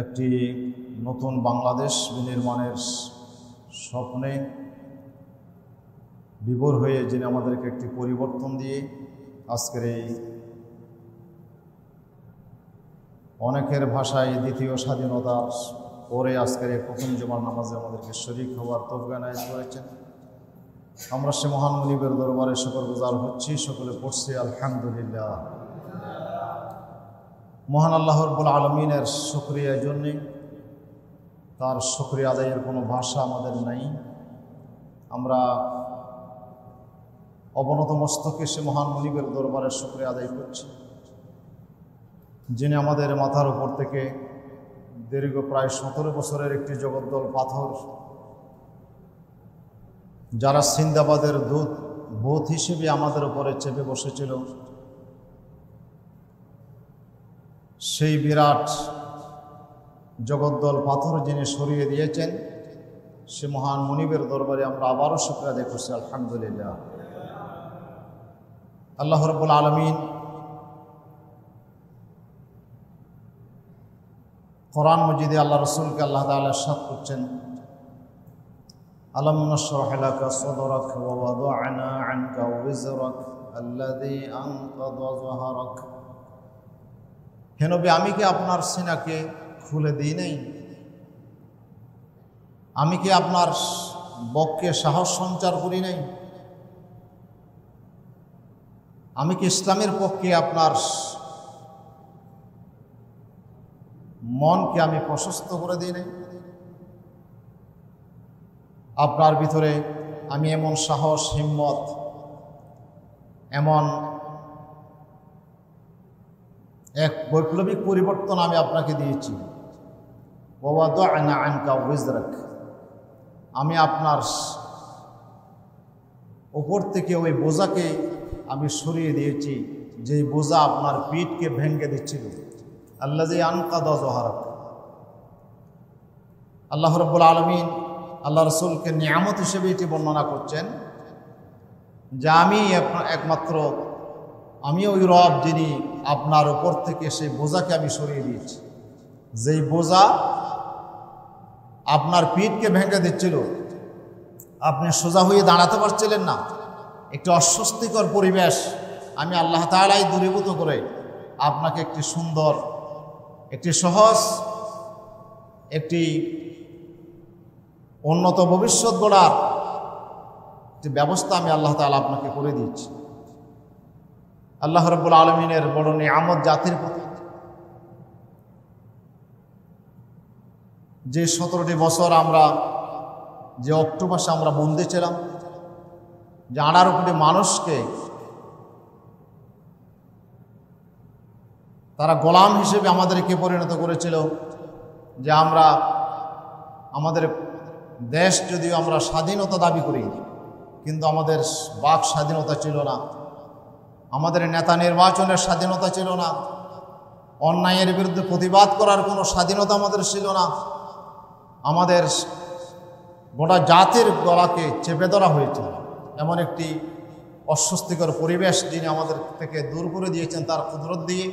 একটি নতুন বাংলাদেশ বিনির্মাণের স্বপ্নে বিভোর হয়ে যিনি আমাদেরকে একটি পরিবর্তন দিয়ে আজকের এই অনেকের ভাষায় দ্বিতীয় স্বাধীনতার পরে আজকের এই প্রথম জুমার নামাজে আমাদেরকে শরীক হওয়ার তৌফিক এনায়েত করেছেন। আমরা সে মহান মুনিবের দরবারে শুকরগুজার হচ্ছি, সকলে পড়ছি আলহামদুলিল্লাহ। মহান আল্লাহ রাব্বুল আলামিনের শুকরিয়ার জন্যে, তার শুকরিয়া আদায়ের কোনো ভাষা আমাদের নাই। আমরা অবনত মস্তকে সে মহান মুনিবের দরবারে শুকরিয়া আদায় করছি, যিনি আমাদের মাথার উপর থেকে দীর্ঘ প্রায় 17 বছরের একটি জগদ্দল পাথর, যারা সিন্দাবাদের ভূত হিসেবে আমাদের উপরে চেপে বসেছিল, সেই বিরাট জগদ্দল পাথর যিনি সরিয়ে দিয়েছেন, সে মহান মুনিবের দরবারে আমরা আবারও শুকরিয়া আদায় করছি আলহামদুলিল্লাহ। আল্লাহ রাব্বুল আলামিন কোরআন মজিদে আল্লাহ রসুলকে আল্লাহ তাআলা ইরশাদ করছেন, আলাম নাশরাহ লাকা সাদরাক ওয়া ওয়াদা'না আনকা ওয়িজরাক আল্লাযী আনকাযা যাহরাক। হে নবী, আমি কি আপনার সিনাকে খুলে দিই নাই? আমি কি আপনার বক্ষে সাহস সঞ্চার করি নাই? আমি কি ইসলামের পক্ষে আপনার মনকে আমি প্রশস্ত করে দিই নাই? আপনার ভিতরে আমি এমন সাহস, হিম্মত, এমন এক বৈপ্লবিক পরিবর্তন আমি আপনাকে দিয়েছি। ওয়া ওয়াদা'না আনকা ওয়িজরাক, আমি আপনার উপর থেকে ওই বোঝাকে আমি সরিয়ে দিয়েছি, যেই বোঝা আপনার পিঠকে ভেঙে দিচ্ছিল। আল্লাযী আনকাযা যাহরাক। আল্লাহ রাব্বুল আলামিন আল্লাহ রসুলকে নিয়ামত হিসেবে এটি বর্ণনা করছেন যে আমি একমাত্র আমি ওই রব যিনি আপনার উপর থেকে সেই বোঝাকে আমি সরিয়ে দিয়েছি। যেই বোঝা আপনার পিঠকে ভেঙে দিচ্ছিল, আপনি সোজা হয়ে দাঁড়াতে পারছিলেন না, একটি অস্বস্তিকর পরিবেশ আমি আল্লাহ তাআলাই দূরীভূত করে আপনাকে একটি সুন্দর, একটি সহজ, একটি উন্নত ভবিষ্যৎ গড়ার একটি ব্যবস্থা আমি আল্লাহ তাআলা আপনাকে করে দিয়েছি। আল্লাহ রাব্বুল আলামিনের বড় নিয়ামত জাতির প্রতি। যে 17টি বছর আমরা যে অক্টোপাসে আমরা বন্দী ছিলাম, যে 18 কোটি মানুষকে তারা গোলাম হিসেবে আমাদেরকে পরিণত করেছিল, যে আমরা আমাদের দেশ যদিও আমরা স্বাধীনতা দাবি করি, কিন্তু আমাদের বাক স্বাধীনতা ছিল না, আমাদের নেতা নির্বাচনের স্বাধীনতা ছিল না, অন্যায়ের বিরুদ্ধে প্রতিবাদ করার কোনো স্বাধীনতা আমাদের ছিল না। আমাদের গোটা জাতির গলাকে চেপে ধরা হয়েছিল। এমন একটি অস্বস্তিকর পরিবেশ যিনি আমাদের থেকে দূর করে দিয়েছেন তার কুদরত দিয়ে,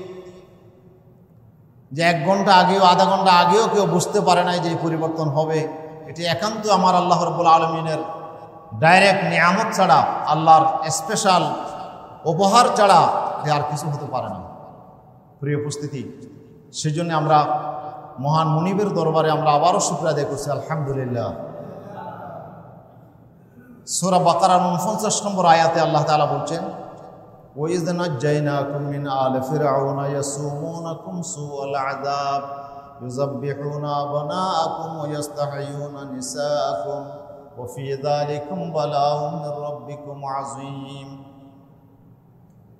যে 1 ঘন্টা আগেও, আধা ঘন্টা আগেও কেউ বুঝতে পারে নাই যে এই পরিবর্তন হবে। এটি একান্ত আমার আল্লাহ রাব্বুল আলামিনের ডাইরেক্ট নিয়ামত ছাড়া, আল্লাহর স্পেশাল উপহার ছাড়া যে আর কিছু হতে পারে না। প্রিয় উপস্থিতি, সেজন্য আমরা মহান মুনিবের দরবারে আমরা আবারও শুকরিয়া আদায় করছি আলহামদুলিল্লাহ। সূরা বাকারার 49 নম্বর আয়াতে আল্লাহ তাআলা বলছেন, وَإِذْ نَجَّيْنَاكُمْ مِنْ آلِ فِرْعَوْنَ يَسُومُونَكُمْ سُوءَ الْعَذَابِ يُذَبِّحُونَ أَبْنَاءَكُمْ وَيَسْتَحْيُونَ نِسَاءَكُمْ وَفِي ذَلِكُمْ بَلَاءٌ مِّن رَّبِّكُمْ عَظِيمٌ।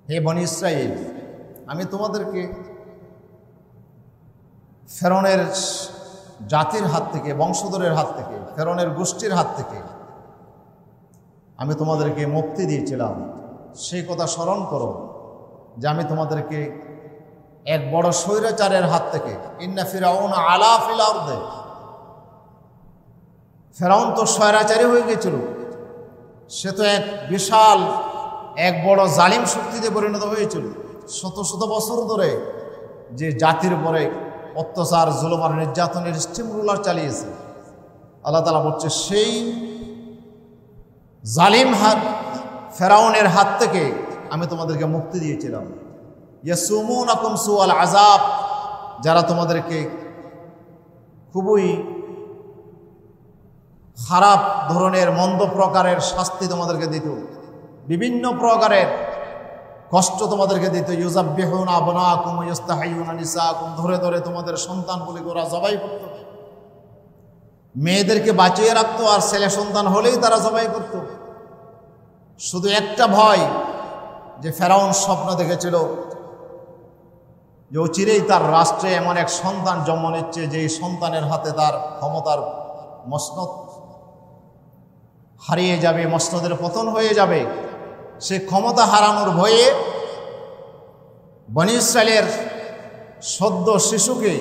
হে বনী ইসরাইল, আমি তোমাদেরকে ফেরনের জাতির হাত থেকে, বংশধরের হাত থেকে, ফেরনের গোষ্ঠীর হাত থেকে আমি তোমাদেরকে মুক্তি দিয়েছিলাম। সেই কথা স্মরণ করো যে আমি তোমাদেরকে এক বড় স্বৈরাচারের হাত থেকে, ইন্না ফিরআউনা আলা ফিল আরদে, ফেরাউন তো স্বৈরাচারী হয়ে গেছিল, সে তো এক বিশাল, এক বড় জালিম শক্তিতে পরিণত হয়েছিল। শত শত বছর ধরে যে জাতির উপরে অত্যাচার জুলুম আর নির্যাতনের স্টিম রুলার চালিয়েছে। আল্লাহ তাআলা বলছে সেই জালিম ফেরাউনের হাত থেকে আমি তোমাদেরকে মুক্তি দিয়েছিলাম। ইয়াসুমুনাকুম সুআল আযাব, যারা তোমাদেরকে খুবই খারাপ ধরনের মন্দ প্রকারের শাস্তি তোমাদেরকে দিত, বিভিন্ন প্রকারের কষ্ট তোমাদেরকে দিত। ইউযাব্বিহুনা আবনাকুম ওয়া ইস্তাহয়ুনা নিসাকুম, ধরে ধরে তোমাদের সন্তানগুলিকে ওরা জবাই করত, মেয়েদেরকে বাঁচিয়ে রাখতো, আর ছেলে সন্তান হলেই তারা জবাই করত। শুধু একটা ভয়, যে ফেরাউন স্বপ্ন দেখেছিল যে অচিরেই তার রাষ্ট্রে এমন এক সন্তান জন্ম নিচ্ছে যে সন্তানের হাতে তার ক্ষমতার মসনদ হারিয়ে যাবে, মসনদের পতন হয়ে যাবে। সে ক্ষমতা হারানোর ভয়ে বনী ইসরাইলের সদ্য শিশুকে,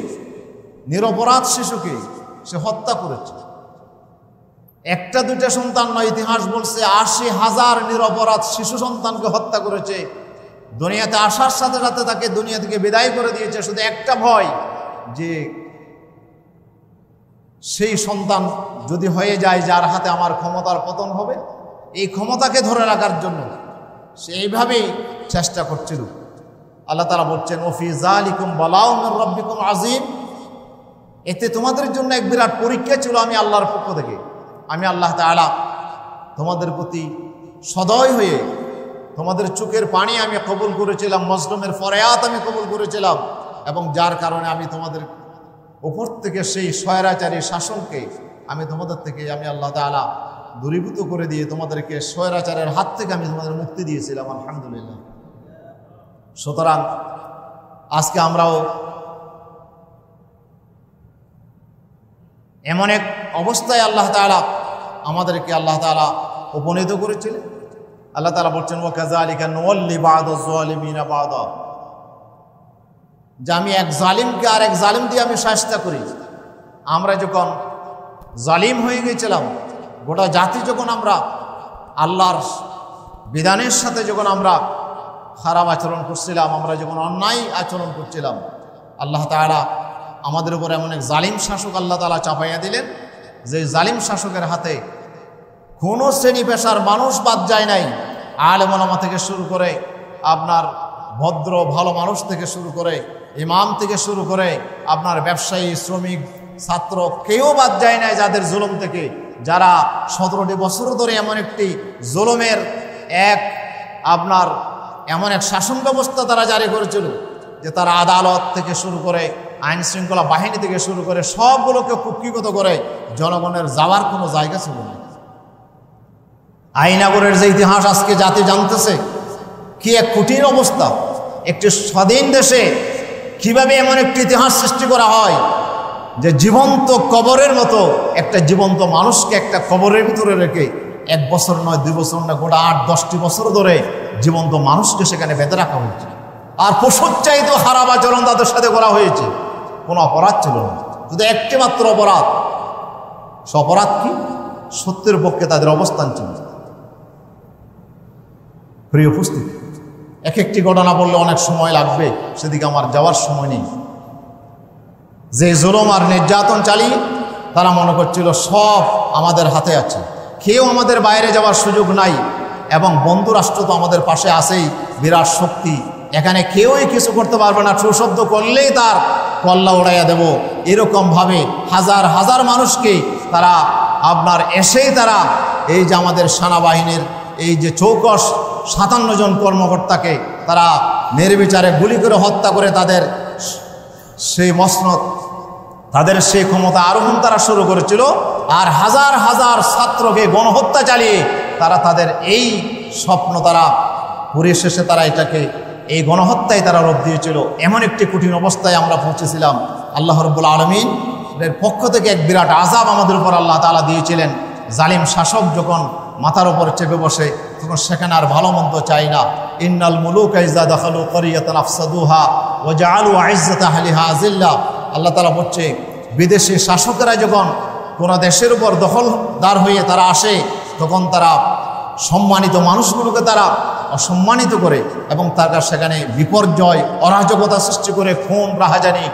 নিরপরাধ শিশুকে সে হত্যা করেছে। একটা দুইটা সন্তান নয়, ইতিহাস বলছে ৮০,০০০ নিরপরাধ শিশু সন্তানকে হত্যা করেছে। দুনিয়াতে আসার সাথে সাথে তাকে দুনিয়া থেকে বিদায় করে দিয়েছে। শুধু একটা ভয়, যে সেই সন্তান যদি হয়ে যায় যার হাতে আমার ক্ষমতার পতন হবে, এই ক্ষমতাকে ধরে রাখার জন্য সে এইভাবেই চেষ্টা করছিল। আল্লাহ তাআলা বলছেন ওফি যালিকুম বালাউম মির রাব্বিকুম আযীম, এতে তোমাদের জন্য এক বিরাট পরীক্ষা ছিল আমি আল্লাহর পক্ষ থেকে। আমি আল্লাহ তাআলা তোমাদের প্রতি সদয় হয়ে তোমাদের চোখের পানি আমি কবুল করেছিলাম, মজলুমের ফরিয়াদ আমি কবুল করেছিলাম, এবং যার কারণে আমি তোমাদের উপর থেকে সেই স্বৈরাচারী শাসনকে আমি তোমাদের থেকে আমি আল্লাহ তাআলা দূরীভূত করে দিয়ে তোমাদেরকে স্বৈরাচারের হাত থেকে আমি তোমাদের মুক্তি দিয়েছিলাম। আলহামদুলিল্লাহ। সুতরাং আজকে আমরাও এমন এক অবস্থায় আল্লাহ তাআলা আমাদেরকে আল্লাহ তাআলা উপনীত করেছিলেন। আল্লাহ তাআলা বলছেন ওয়া কাযালিকা নুওয়াল্লি বা'দাজ যালিমিনা বা'দা, যে আমি এক জালিমকে আর এক জালিম দিয়ে আমি শায়েস্তা করি। আমরা যখন জালিম হয়ে গেছিলাম, গোটা জাতি যখন আমরা আল্লাহর বিধানের সাথে যখন আমরা খারাপ আচরণ করছিলাম, আমরা যখন অন্যায় আচরণ করছিলাম, আল্লাহ তাআলা আমাদের উপর এমন এক জালিম শাসক আল্লাহ তাআলা চাপাইয়া দিলেন, যে জালিম শাসকের হাতে কোনো শ্রেণী পেশার মানুষ বাদ যায় নাই। আলেম ওলামা থেকে শুরু করে, আপনার ভদ্র ভালো মানুষ থেকে শুরু করে, ইমাম থেকে শুরু করে, আপনার ব্যবসায়ী, শ্রমিক, ছাত্র, কেউ বাদ যায় নাই যাদের জুলুম থেকে, যারা 17টি বছর ধরে এমন একটি জুলুমের আপনার এমন এক শাসন ব্যবস্থা তারা জারি করেছিল, যে তারা আদালত থেকে শুরু করে, আইন শৃঙ্খলা বাহিনী থেকে শুরু করে সবগুলোকে কুক্ষিগত করে জনগণের যাওয়ার কোনো জায়গা ছিল না। আইনাগরের যে ইতিহাস আজকে জাতি জানতেছে, কি এক কঠিন অবস্থা। একটি স্বাধীন দেশে কিভাবে এমন একটি ইতিহাস সৃষ্টি করা হয়, যে জীবন্ত কবরের মতো একটা জীবন্ত মানুষকে একটা কবরের ভিতরে রেখে 1 বছর নয়, 2 বছর নয়, গোটা 8-10টি বছর ধরে জীবন্ত মানুষকে সেখানে বেঁধে রাখা হয়েছে। আর পশুর চাইতেও খারাপ আচরণ তাদের সাথে করা হয়েছে। কোনো অপরাধ ছিল না, শুধু একটি মাত্র অপরাধ। সে অপরাধ কি? সত্যের পক্ষে তাদের অবস্থান ছিল। প্রিয় উপস্থিতি, এক একটি ঘটনা বললে অনেক সময় লাগবে, সেদিকে আমার যাওয়ার সময় নেই। যে জুলুম আর নির্যাতন চালিয়ে তারা মনে করছিল সব আমাদের হাতে আছে, কেউ আমাদের বাইরে যাওয়ার সুযোগ নাই, এবং বন্ধু রাষ্ট্র তো আমাদের পাশে আছেই, বিরাট শক্তি, এখানে কেউই কিছু করতে পারবে না, ট্রু শব্দ করলেই তার কল্লা উড়াইয়া দেব। এরকমভাবে হাজার হাজার মানুষকে তারা আপনার এসেই তারা এই যে আমাদের সেনাবাহিনীর এই যে চৌকস 57 জন কর্মকর্তাকে তারা নির্বিচারে গুলি করে হত্যা করে তাদের সেই মসনদ, তাদের সেই ক্ষমতা আরোহণ তারা শুরু করেছিল। আর হাজার হাজার ছাত্রকে গণহত্যা চালিয়ে তারা তাদের এই স্বপ্ন তারা পরিশেষে তারা এটাকে এই গণহত্যায় তারা রূপ দিয়েছিল। এমন একটি কঠিন অবস্থায় আমরা পৌঁছেছিলাম। আল্লাহ রাব্বুল আলামিনের পক্ষ থেকে এক বিরাট আযাব আমাদের উপর আল্লাহ তাআলা দিয়েছিলেন। জালিম শাসক যখন মাথার উপর চেপে বসে, তখন সেখানে আর ভালো মন্দ চাই না। ইন্নাল মুলুকা ইযা দাখালু ক্বরিয়াতান আফসাদুহা ওয়া জাআলু আইজ্জাতা আহলিহা আযিল্লা। আল্লাহ তাআলা বলছে, বিদেশি শাসকেরা যখন কোনো দেশের উপর দখলদার হয়ে তারা আসে, তখন তারা সম্মানিত মানুষগুলোকে তারা অসম্মানিত করে এবং তারা সেখানে বিপর্যয়, অরাজকতা সৃষ্টি করে, খুন, রাহাজানি,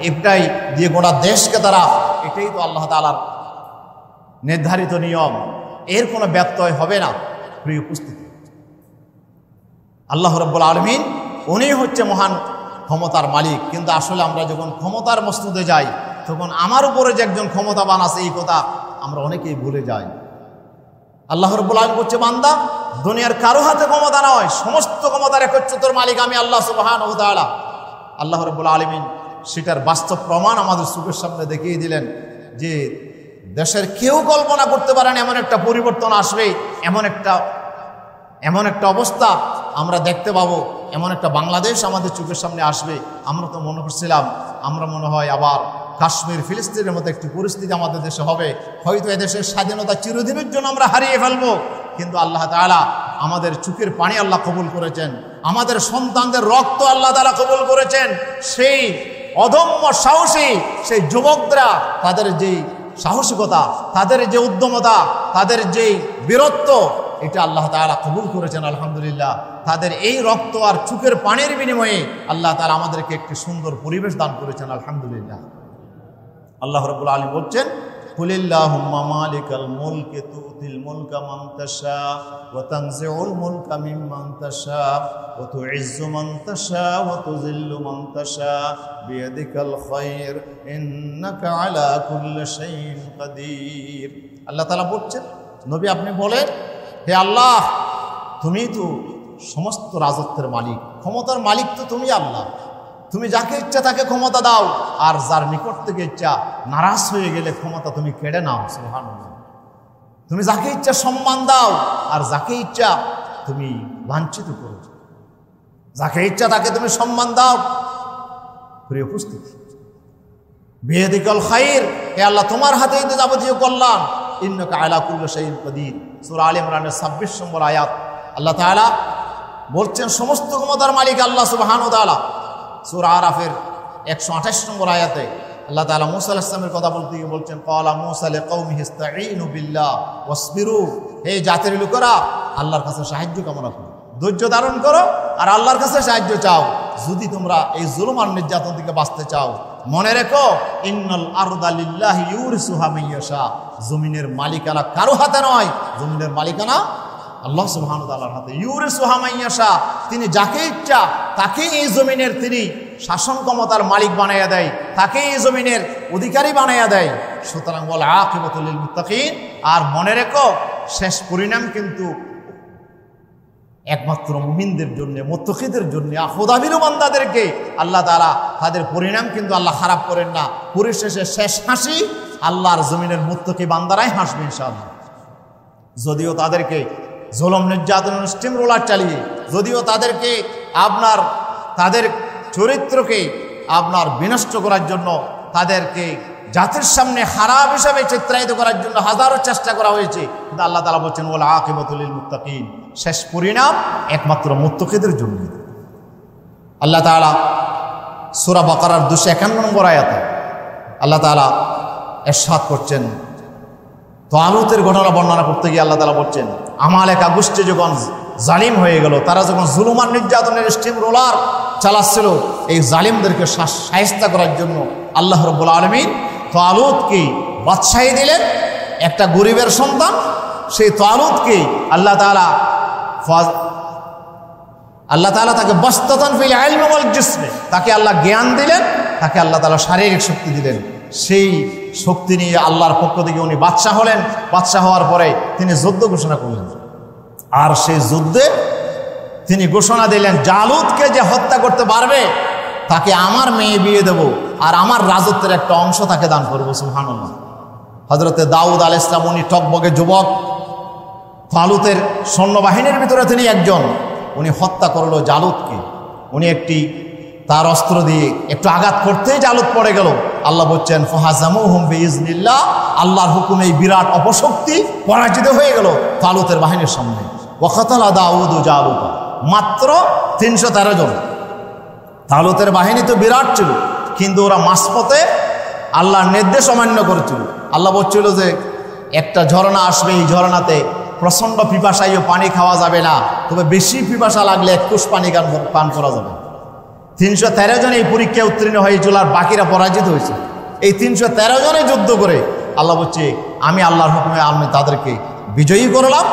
এটাই দিয়ে গোটা দেশকে তারা, এটাই তো আল্লাহ তাআলার নির্ধারিত নিয়ম, এর কোনো ব্যত্যয় হবে না। প্রিয় উপস্থিতি, আল্লাহ রাব্বুল আলামিন উনি হচ্ছে মহান ক্ষমতার মালিক। কিন্তু আসলে আমরা যখন ক্ষমতার মসনদে যাই তখন আমার উপরে যে একজন ক্ষমতাবান আছে এই কথা আমরা অনেকেই ভুলে যাই। আল্লাহ রাব্বুল আলামিন বলছে, বান্দা দুনিয়ার কারো হাতে ক্ষমতা নয়, সমস্ত ক্ষমতার একচ্ছত্র মালিক আমি আল্লাহ সুবহানাহু ওয়া তাআলা। আল্লাহ রাব্বুল আলামিন সেটার বাস্তব প্রমাণ আমাদের চোখের সামনে দেখিয়ে দিলেন যে দেশের কেউ কল্পনা করতে পারেন এমন একটা পরিবর্তন আসবে, এমন একটা অবস্থা আমরা দেখতে পাবো, এমন একটা বাংলাদেশ আমাদের চোখের সামনে আসবে। আমরা তো মনে করছিলাম আমরা মনে হয় আবার কাশ্মীর ফিলিস্তিনের মতো একটি পরিস্থিতি আমাদের দেশে হবে, হয়তো এদেশের স্বাধীনতা চিরদিনের জন্য আমরা হারিয়ে ফেলবো। কিন্তু আল্লাহ তাআলা আমাদের চোখের পানি আল্লাহ কবুল করেছেন, আমাদের সন্তানদের রক্ত আল্লাহ তাআলা কবুল করেছেন। সেই অদম্য সাহসী সেই যুবকরা, তাদের যেই সাহসিকতা, তাদের যে উদ্যমতা, তাদের যেই বীরত্ব, এটা আল্লাহ তাআলা কবুল করেছেন আলহামদুলিল্লাহ। তাদের এই রক্ত আর চোখের পানির বিনিময়ে আল্লাহ তাআলা আমাদেরকে একটি সুন্দর পরিবেশ দান করেছেন আলহামদুলিল্লাহ। আল্লাহ রাব্বুল আলামিন বলছেন, কুলিল্লাহুম্মা মালিকাল মুলকি তুতিল মুলকা মান তাশা ওয়া তানজিউল মুলকা মিম্মান তাশা ওয়া তুইজ্জু মান তাশা ওয়া তুযিল্লু মান তাশা বিয়াদিকাল খায়র ইন্নাকা আলা কুল্লি শাইইন কাদির। আল্লাহ তাআলা বলছেন, নবী আপনি বলেন, হে আল্লাহ তুমি তো সমস্ত রাজত্বের মালিক, ক্ষমতার মালিক তো তুমি আল্লাহ। তুমি যাকে ইচ্ছা তাকে ক্ষমতা দাও, আর যার নিকট থেকে ইচ্ছা নারাজ হয়ে গেলে ক্ষমতা তুমি কেড়ে নাও। সুবহানাল্লাহ। তুমি যাকে ইচ্ছা সম্মান দাও, আর যাকে ইচ্ছা তুমি লাঞ্ছিত করো। যাকে ইচ্ছা তাকে তুমি সম্মান দাও। প্রিয় উপস্থিতি, বিয়াদিকাল খায়র, হে আল্লাহ তোমার হাতেই তো যাবতীয় কল্যাণ। ইন্নাকা আলা কুল্লি শাইইন কাদির। সূরা আলে ইমরানের 26 নম্বর আয়াত। আল্লাহ তাআলা বলছেন সমস্ত ক্ষমতার মালিক আল্লাহ সুবহানাহু ওয়া তাআলা। সূরা আরাফের 128 নম্বর আয়াতে আল্লাহ তাআলা মূসা আলাইহিস সালামের কথা বলতে গিয়ে বলছেন, ক্বালা মূসা লিকাওমিহি ইসতাঈনু বিল্লাহ ওয়াসবিরু। হে জাতির লোকেরা, আল্লাহর কাছে সাহায্য কামনা করো, ধৈর্য ধারণ করো, আর আল্লাহর কাছে সাহায্য চাও যদি তোমরা এই জুলুম আর নির্যাতন থেকে বাঁচতে চাও। মনে রেখো, ইন্নাল আরদা লিল্লাহি ইউরিসুহা মান ইয়াশা। জমিনের মালিকানা কারো হাতে নয়, জমিনের মালিকানা আল্লাহ সুবহানাহু ওয়া তাআলার হাতে। ইউরিসুহা মান ইয়াশা, তিনি যাকে ইচ্ছা তাকে এই জমিনের তিনি শাসন ক্ষমতার মালিক বানাইয়া দেয়, তাকে এই জমিনের অধিকারী বানাইয়া দেয়। সুতরাং ওয়াল আকিবাতু লিল মুত্তাকিন। আর মনে রেখো, শেষ পরিণাম কিন্তু একমাত্র মুমিনদের জন্য, মুত্তাকিদের জন্য, খোদাভীরু বান্দাদেরকে আল্লাহ তাআলা তাদের পরিণাম কিন্তু আল্লাহ খারাপ করেন না। পরিশেষে শেষ হাসি আল্লাহর জমিনের মুত্তাকি বান্দারাই হাসবে ইনশাআল্লাহ। যদিও তাদেরকে জুলুম নির্যাতনের স্টিম রোলার চালিয়ে, যদিও তাদেরকে তাদের চরিত্রকে বিনষ্ট করার জন্য, তাদেরকে জাতির সামনে খারাপ হিসাবে চিত্রায়িত করার জন্য হাজারো চেষ্টা করা হয়েছে, কিন্তু আল্লাহ তাআলা বলছেন ওয়াল আকিবাতু লিল মুত্তাকিন, শেষ পরিণাম একমাত্র মুত্তাকিদের জন্য। আল্লাহ তাআলা সূরা বাকারার 251 নম্বর আয়াতে আল্লাহ তাআলা ইরশাদ করছেন, তালুতের ঘটনা বর্ণনা করতে গিয়ে আল্লাহ তাআলা বলছেন, আমালেকা গোষ্ঠী যখন জালিম হয়ে গেল, তারা যখন জুলুম আর নির্যাতনের স্টিম রোলার চালাচ্ছিল, এই জালিমদেরকে শায়েস্তা করার জন্য আল্লাহ রাব্বুল আলামিন তালুতকে বাদশাহী দিলেন, একটা গরিবের সন্তান। সেই তালুতকে আল্লাহ তাআলা তাকে বাসতাতান ফিল ইলমি ওয়াল জিসমি, তাকে আল্লাহ জ্ঞান দিলেন, তাকে আল্লাহ তাআলা শারীরিক শক্তি দিলেন। সেই শক্তি নিয়ে আল্লাহর পক্ষ থেকে উনি বাদশাহ হলেন। বাদশাহ হওয়ার পরে তিনি যুদ্ধ ঘোষণা করলেন, আর সেই যুদ্ধে তিনি ঘোষণা দিলেন, জালুতকে যে হত্যা করতে পারবে তাকে আমার মেয়ে বিয়ে দেব, আর আমার রাজত্বের একটা অংশ তাকে দান করবো। সুবহানাল্লাহ। হযরতে দাউদ আলাইহিস সালাম, উনি টকবগে যুবক, তালুতের সৈন্যবাহিনীর ভিতরে তিনি একজন, উনি হত্যা করলো জালুতকে। উনি তার অস্ত্র দিয়ে একটু আঘাত করতেই জালুত পড়ে গেল। আল্লাহ বলছেন ফাহাজামুহুম বিইজনিল্লাহ, আল্লাহর হুকুমে এই বিরাট অপশক্তি পরাজিত হয়ে গেল তালুতের বাহিনীর সামনে। ওয়াকাতালা দাউদু জালুতা, মাত্র 313 জন। তালুতের বাহিনী তো বিরাট ছিল, কিন্তু ওরা মাঝপথে আল্লাহর নির্দেশ অমান্য করেছিল। আল্লাহ বলছিল যে একটা ঝর্ণা আসবে, এই ঝর্ণাতে প্রচণ্ড পিপাসায় পানি খাওয়া যাবে না, তবে বেশি পিপাসা লাগলে 21 পানি পান করা যাবে। 313 জন এই পরীক্ষায় উত্তীর্ণ হয়েছিল, আর বাকিরা পরাজিত হয়েছে। এই 313 জনে যুদ্ধ করে আল্লাহ বলছে আমি আল্লাহর হুকুমে আমি তাদেরকে বিজয়ী করলাম।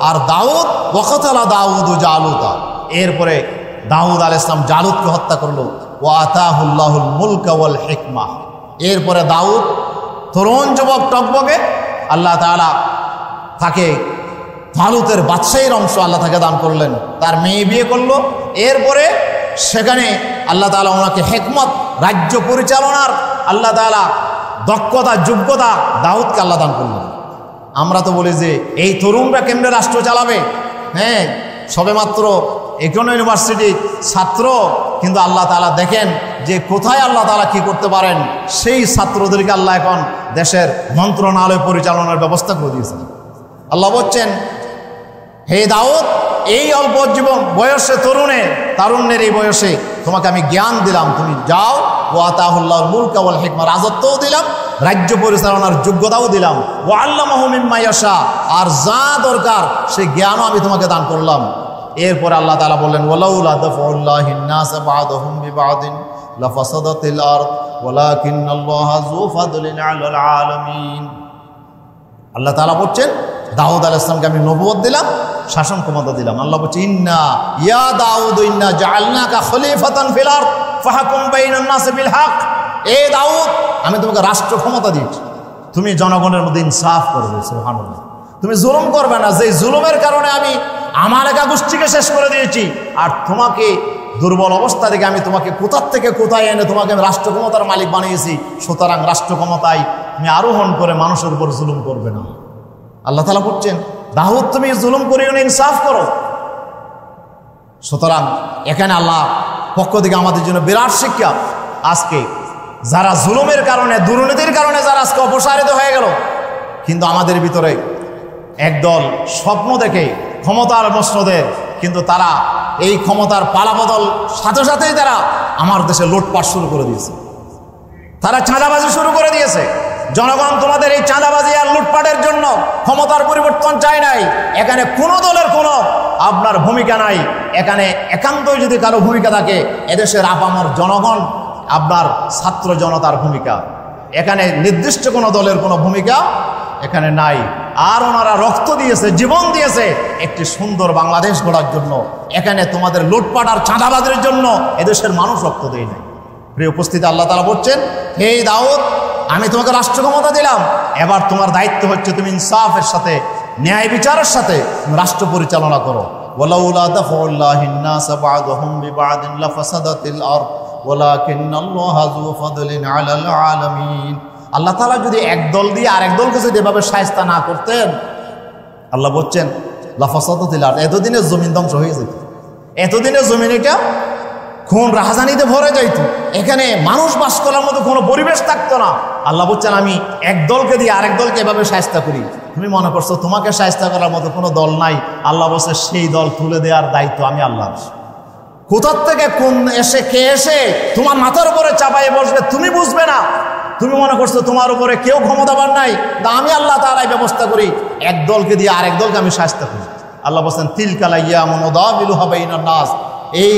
আর দাউদ ওয়াকাতালা দাউদ জালুতা, এরপরে দাউদ আলাইহিস সালাম জালুতকে হত্যা করলো। ওয়া আতাহুল্লাহুল মুলকা ওয়াল হিকমা, এরপরে দাউদ তরুণ যুবক টকবকে আল্লাহ তাআলা তাকে জালুতের বাদশাহীর অংশ আল্লাহ তাকে দান করলেন, তার মেয়ে বিয়ে করলো। এরপরে সেখানে আল্লাহ তাআলা ওনাকে হিকমত, রাজ্য পরিচালনার আল্লাহ তাআলা দক্ষতা যোগ্যতা দাউদকে আল্লাহ দান করলেন। আমরা তো বলি যে এই তরুণরা কেমনে রাষ্ট্র চালাবে, হ্যাঁ সবেমাত্র ইকোনমি ইউনিভার্সিটি ছাত্র, কিন্তু আল্লাহ তাআলা দেখেন যে কোথায় আল্লাহ তাআলা কি করতে পারেন, সেই ছাত্রদেরকে আল্লাহ এখন দেশের মন্ত্রণালয় পরিচালনার ব্যবস্থা করে দিয়েছেন। আল্লাহ বলছেন হে দাউদ, এই অল্প জীবন বয়সে তারুণ্যের এই বয়সে তোমাকে আমি জ্ঞান দিলাম, তুমি যাও। ওয়া আতাহুল্লাহুল মুলকা ওয়াল হিকমা, রাজত্বও দিলাম, রাজ্য পরিচালনার যোগ্যতাও দিলাম। ওয়া আল্লামাহু মিম্মা ইয়াশা, আর যা দরকার সেই জ্ঞানও আমি তোমাকে দান করলাম। এরপর আল্লাহ তাআলা বললেন ওয়ালাউলা দাফউল্লাহিন নাস বা'দাহুম বিবা'দিন লাফাসাদাতিল আরদ ওয়ালাকিন্নাল্লাহা যু ফাদলিন আলাল আলামিন। আল্লাহ তাআলা বলছেন দাউদ আলাইহিস সালামকে আমি নবুয়ত দিলাম, শাসন ক্ষমতা দিলাম। আল্লাহ বলছে ইন্না ইয়া দাউদ ইন্না জাআলনাকা খলিফাতান ফিল আরদ ফাহকুম বাইনান নাস বিল হক। এ দাউদ, আমি তোমাকে রাষ্ট্র ক্ষমতা দিয়েছি, তুমি জনগণের মধ্যে ইনসাফ করবে। সুবহানাল্লাহ, তুমি জুলুম করবে না, যে জুলুমের কারণে আমি আমার একা গোষ্ঠীকে শেষ করে দিয়েছি, আর তোমাকে দুর্বল অবস্থা থেকে আমি তোমাকে কোথার থেকে কোথায় এনে তোমাকে আমি রাষ্ট্র ক্ষমতার মালিক বানিয়েছি। সুতরাং রাষ্ট্র ক্ষমতায় তুমি আরোহণ করে মানুষের উপর জুলুম করবে না। আল্লাহ তাআলা বলছেন দাউদ, তুমি জুলুম করিও না, ইনসাফ করো। সুতরাং এখানে আল্লাহ পক্ষ থেকে আমাদের জন্য বিরাট শিক্ষা। আজকে যারা জুলুমের কারণে, দুর্নীতির কারণে যারা আজকে অপসারিত হয়ে গেল, কিন্তু আমাদের ভিতরে একদল স্বপ্ন দেখে ক্ষমতার মসনদের, কিন্তু তারা এই ক্ষমতার পালাবদল সাথে সাথেই তারা আমার দেশে লুটপাট শুরু করে দিয়েছে, তারা চাঁদাবাজি শুরু করে দিয়েছে। জনগণ তোমাদের এই চাঁদাবাজি আর লুটপাটের জন্য ক্ষমতার পরিবর্তন চায় নাই। এখানে কোনো দলের কোনো আপনার ভূমিকা নাই। এখানে একান্তই যদি কারো ভূমিকা থাকে, এদেশের আপামর জনগণ, আপনার ছাত্র জনতার ভূমিকা। এখানে নির্দিষ্ট কোনো দলের কোনো ভূমিকা এখানে নাই। আর ওনারা রক্ত দিয়েছে, জীবন দিয়েছে একটি সুন্দর বাংলাদেশ গড়ার জন্য। এখানে তোমাদের লুটপাট আর চাঁদাবাজের জন্য এদেশের মানুষ রক্ত দেয় নাই। প্রিয় উপস্থিতি, আল্লাহ তাআলা বলছেন হে দাউদ, আমি তোমাকে রাষ্ট্র ক্ষমতা দিলাম, এবার তোমার দায়িত্ব হচ্ছে তুমি ইনসাফের সাথে, ন্যায় বিচারের সাথে রাষ্ট্র পরিচালনা করো। ওয়ালাউলা দাফউল্লাহিন নাস বা'দাহুম বিবা'দিন লাফাসাদাতিল আরদ ওয়ালাকিন্নাল্লাহা যু ফাদলিন আলাল আলামিন। আল্লাহ তাআলা যদি এক দল দিয়ে আরেক দলকে যদি এভাবে শায়েস্তা না করতেন, আল্লাহ বলছেন লাফাসাদাতিল আরদ, এতদিনের জমিন ধ্বংস হয়ে যেত, এতদিনের জমিন এটা খুন রাহাজানিতে ভরে যাইত, এখানে মানুষ বাস করার মতো কোনো পরিবেশ থাকতো না। আল্লাহ বলছেন আমি এক দলকে দিয়ে আরেক দলকে এভাবে শায়েস্তা করি। তুমি মনে করছো তোমাকে শায়েস্তা করার মতো কোনো দল নাই। আল্লাহ বলছে সেই দল তুলে দেওয়ার দায়িত্ব আমি আল্লাহর। কোথার থেকে কোন এসে কে এসে তোমার মাথার উপরে চাপাই বসবে তুমি বুঝবে না। তুমি মনে করছো তোমার উপরে কেউ ক্ষমতাবান নাই, তা আমি আল্লাহ তাআলাই ব্যবস্থা করি, এক দলকে দিয়ে আরেক দলকে আমি শায়েস্তা করি। আল্লাহ বলছেন তিলকাল আইয়ামু নুদাবিলুহা বাইনান নাস, এই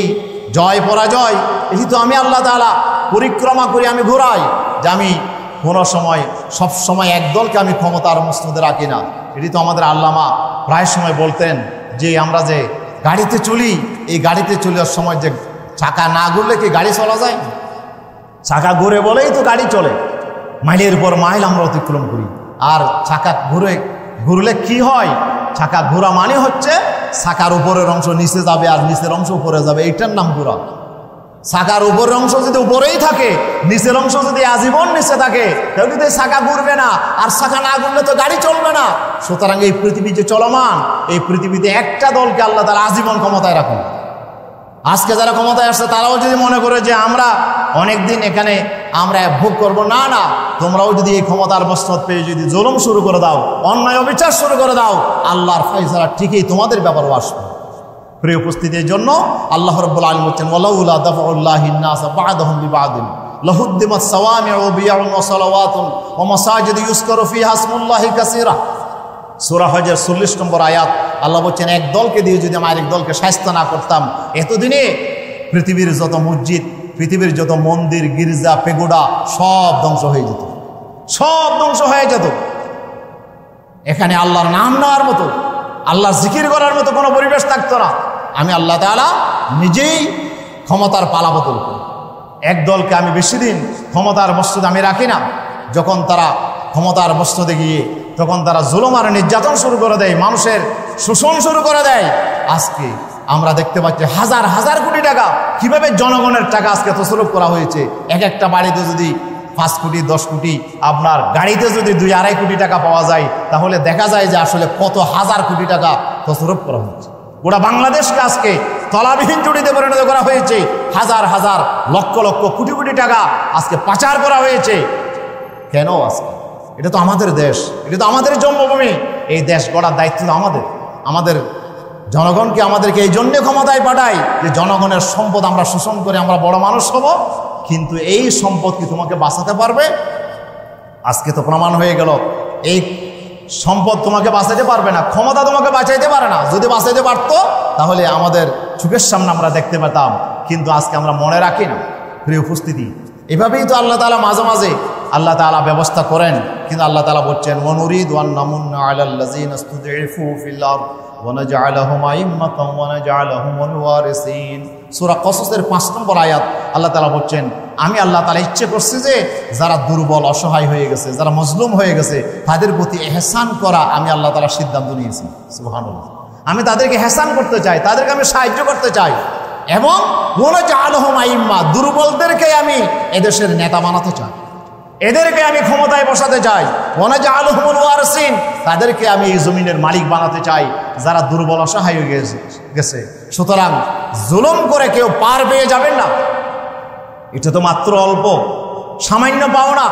জয় পরাজয় এই তো আমি আল্লাহ তাআলা পরিক্রমা করি, আমি ঘোরাই, যে আমি কোনো সময় সব সময় এক দলকে আমি ক্ষমতার মসনদে রাখি না। এটি তো আমাদের আল্লামা প্রায় সময় বলতেন যে আমরা যে গাড়িতে চলি, এই গাড়িতে চলার সময় যে চাকা না ঘুরলে কি গাড়ি চলা যায়? চাকা ঘুরে বলেই তো গাড়ি চলে, মাইলের পর মাইল আমরা অতিক্রম করি। আর চাকা ঘুরলে কি হয়? চাকা ঘোরা মানে হচ্ছে চাকার উপরের অংশ নিচে যাবে আর নিচের অংশ উপরে যাবে, এইটার নাম ঘোরা। চাকার উপরের অংশ যদি উপরেই থাকে, নিচের অংশ যদি আজীবন নিচে থাকে, তাহলে কিন্তু চাকা ঘুরবে না, আর চাকা না ঘুরলে তো গাড়ি চলবে না। সুতরাং এই পৃথিবী যে চলমান, এই পৃথিবীতে একটা দলকে আল্লাহ তাআলা আজীবন ক্ষমতায় রাখুন। আজকে যারা ক্ষমতায় আসছে তারাও যদি মনে করে যে আমরা অনেক দিন এখানে আমরা ভোগ করব, না না, তোমরাও যদি এই ক্ষমতার মসনদ পেয়ে যদি জুলুম শুরু করে দাও, অন্যায় অবিচার শুরু করে দাও, আল্লাহর ফায়সালা ঠিকই তোমাদের ব্যাপারও আসবে। প্রিয় উপস্থিতির জন্য আল্লাহ রাব্বুল আলামিন বলেন ওয়ালাউলা দাফউল্লাহিন নাস বা'দাহুম বিবা'দিন লাহুদ্দিমাত সাওয়ামি'ু ওয়া বিয়ুন ওয়া সালাওয়াতুন ওয়া মাসাজিদু ইউযকারু ফিহা ইসমুল্লাহি কাসীরা। সূরা হজের 40 নম্বর আয়াত। আল্লাহ বলছেন এক দলকে দিয়ে যদি আমি আরেক দলকে শায়েস্তা না করতাম, এতদিনে পৃথিবীর যত মসজিদ পৃথিবীর যত মন্দির, গির্জা, পেগোডা সব ধ্বংস হয়ে যেত, সব ধ্বংস হয়ে যেত। এখানে আল্লাহর নাম নেওয়ার মতো, আল্লাহর জিকির করার মতো কোনো পরিবেশ থাকতো না। আমি আল্লাহ তাআলা নিজেই ক্ষমতার পালাবদল করি। এক দলকে আমি বেশি দিন ক্ষমতার মসনদে আমি রাখি না। যখন তারা ক্ষমতার মসনদে গিয়ে তখন তারা জুলুম আর নির্যাতন শুরু করে দেয়, মানুষের শোষণ শুরু করে দেয়। আজকে আমরা দেখতে পাচ্ছি হাজার হাজার কোটি টাকা কিভাবে জনগণের টাকা আজকে তছরূপ করা হয়েছে। এক একটা বাড়িতে যদি 5 কোটি 10 কোটি, আপনার গাড়িতে যদি 2-2.5 কোটি টাকা পাওয়া যায়, তাহলে দেখা যায় যে আসলে কত হাজার কোটি টাকা তছরূপ করা হয়েছে। গোটা বাংলাদেশকে আজকে তলাবিহীন জুড়িতে পরিণত করা হয়েছে। হাজার হাজার লক্ষ লক্ষ কোটি কোটি টাকা আজকে পাচার করা হয়েছে। কেন আজকে? এটা তো আমাদের দেশ, এটা তো আমাদের জন্মভূমি। এই দেশ গড়ার দায়িত্ব তো আমাদের। আমাদের জনগণকে আমাদেরকে এই জন্যে ক্ষমতায় পাঠায় যে জনগণের সম্পদ আমরা শোষণ করে আমরা বড় মানুষ হব। কিন্তু এই সম্পদ কি তোমাকে বাঁচাতে পারবে? আজকে তো প্রমাণ হয়ে গেল এই সম্পদ তোমাকে বাঁচাইতে পারবে না, ক্ষমতা তোমাকে বাঁচাইতে পারে না। যদি বাঁচাইতে পারতো তাহলে আমাদের চোখের সামনে আমরা দেখতে পেতাম, কিন্তু আজকে আমরা মনে রাখি না। প্রিয় উপস্থিতি, এভাবেই তো আল্লাহ তাআলা মাঝে মাঝে আল্লাহ তাআলা ব্যবস্থা করেন। কিন্তু আল্লাহ তাআলা বলছেন ওয়ানুরিদু আন নামুন্না আলাল লাযিনা ইসতুদঈফু ফিল আরদ ওয়া নাজআলহুম আইম্মাতান ওয়া নাজআলহুমুল ওয়ারিসিন। সূরা কসসের 5 নম্বর আয়াত আল্লাহ তাআলা বলছেন আমি আল্লাহ তাআলা ইচ্ছে করছি যে যারা দুর্বল অসহায় হয়ে গেছে, যারা মজলুম হয়ে গেছে, তাদের প্রতি ইহসান করা আমি আল্লাহ তাআলা সিদ্ধান্ত নিয়েছি। সুবহানাল্লাহ। আমি তাদেরকে ইহসান করতে চাই, তাদেরকে আমি সাহায্য করতে চাই। এবং ওয়া নাজআলহুম আইম্মা, দুর্বলদেরকে আমি এদেশের নেতা বানাতে চাই, এদেরকে আমি ক্ষমতায় বসাতে চাই। ওয়া নাজআলহুমুল ওয়ারিসিন, তাদেরকে আমি এই জমিনের মালিক বানাতে চাই যারা দুর্বল অসহায় হয়ে গেছে। সুতরাং জুলুম করে কেউ পার পেয়ে যাবেন না। এটা তো মাত্র অল্প সামান্য পাওনা,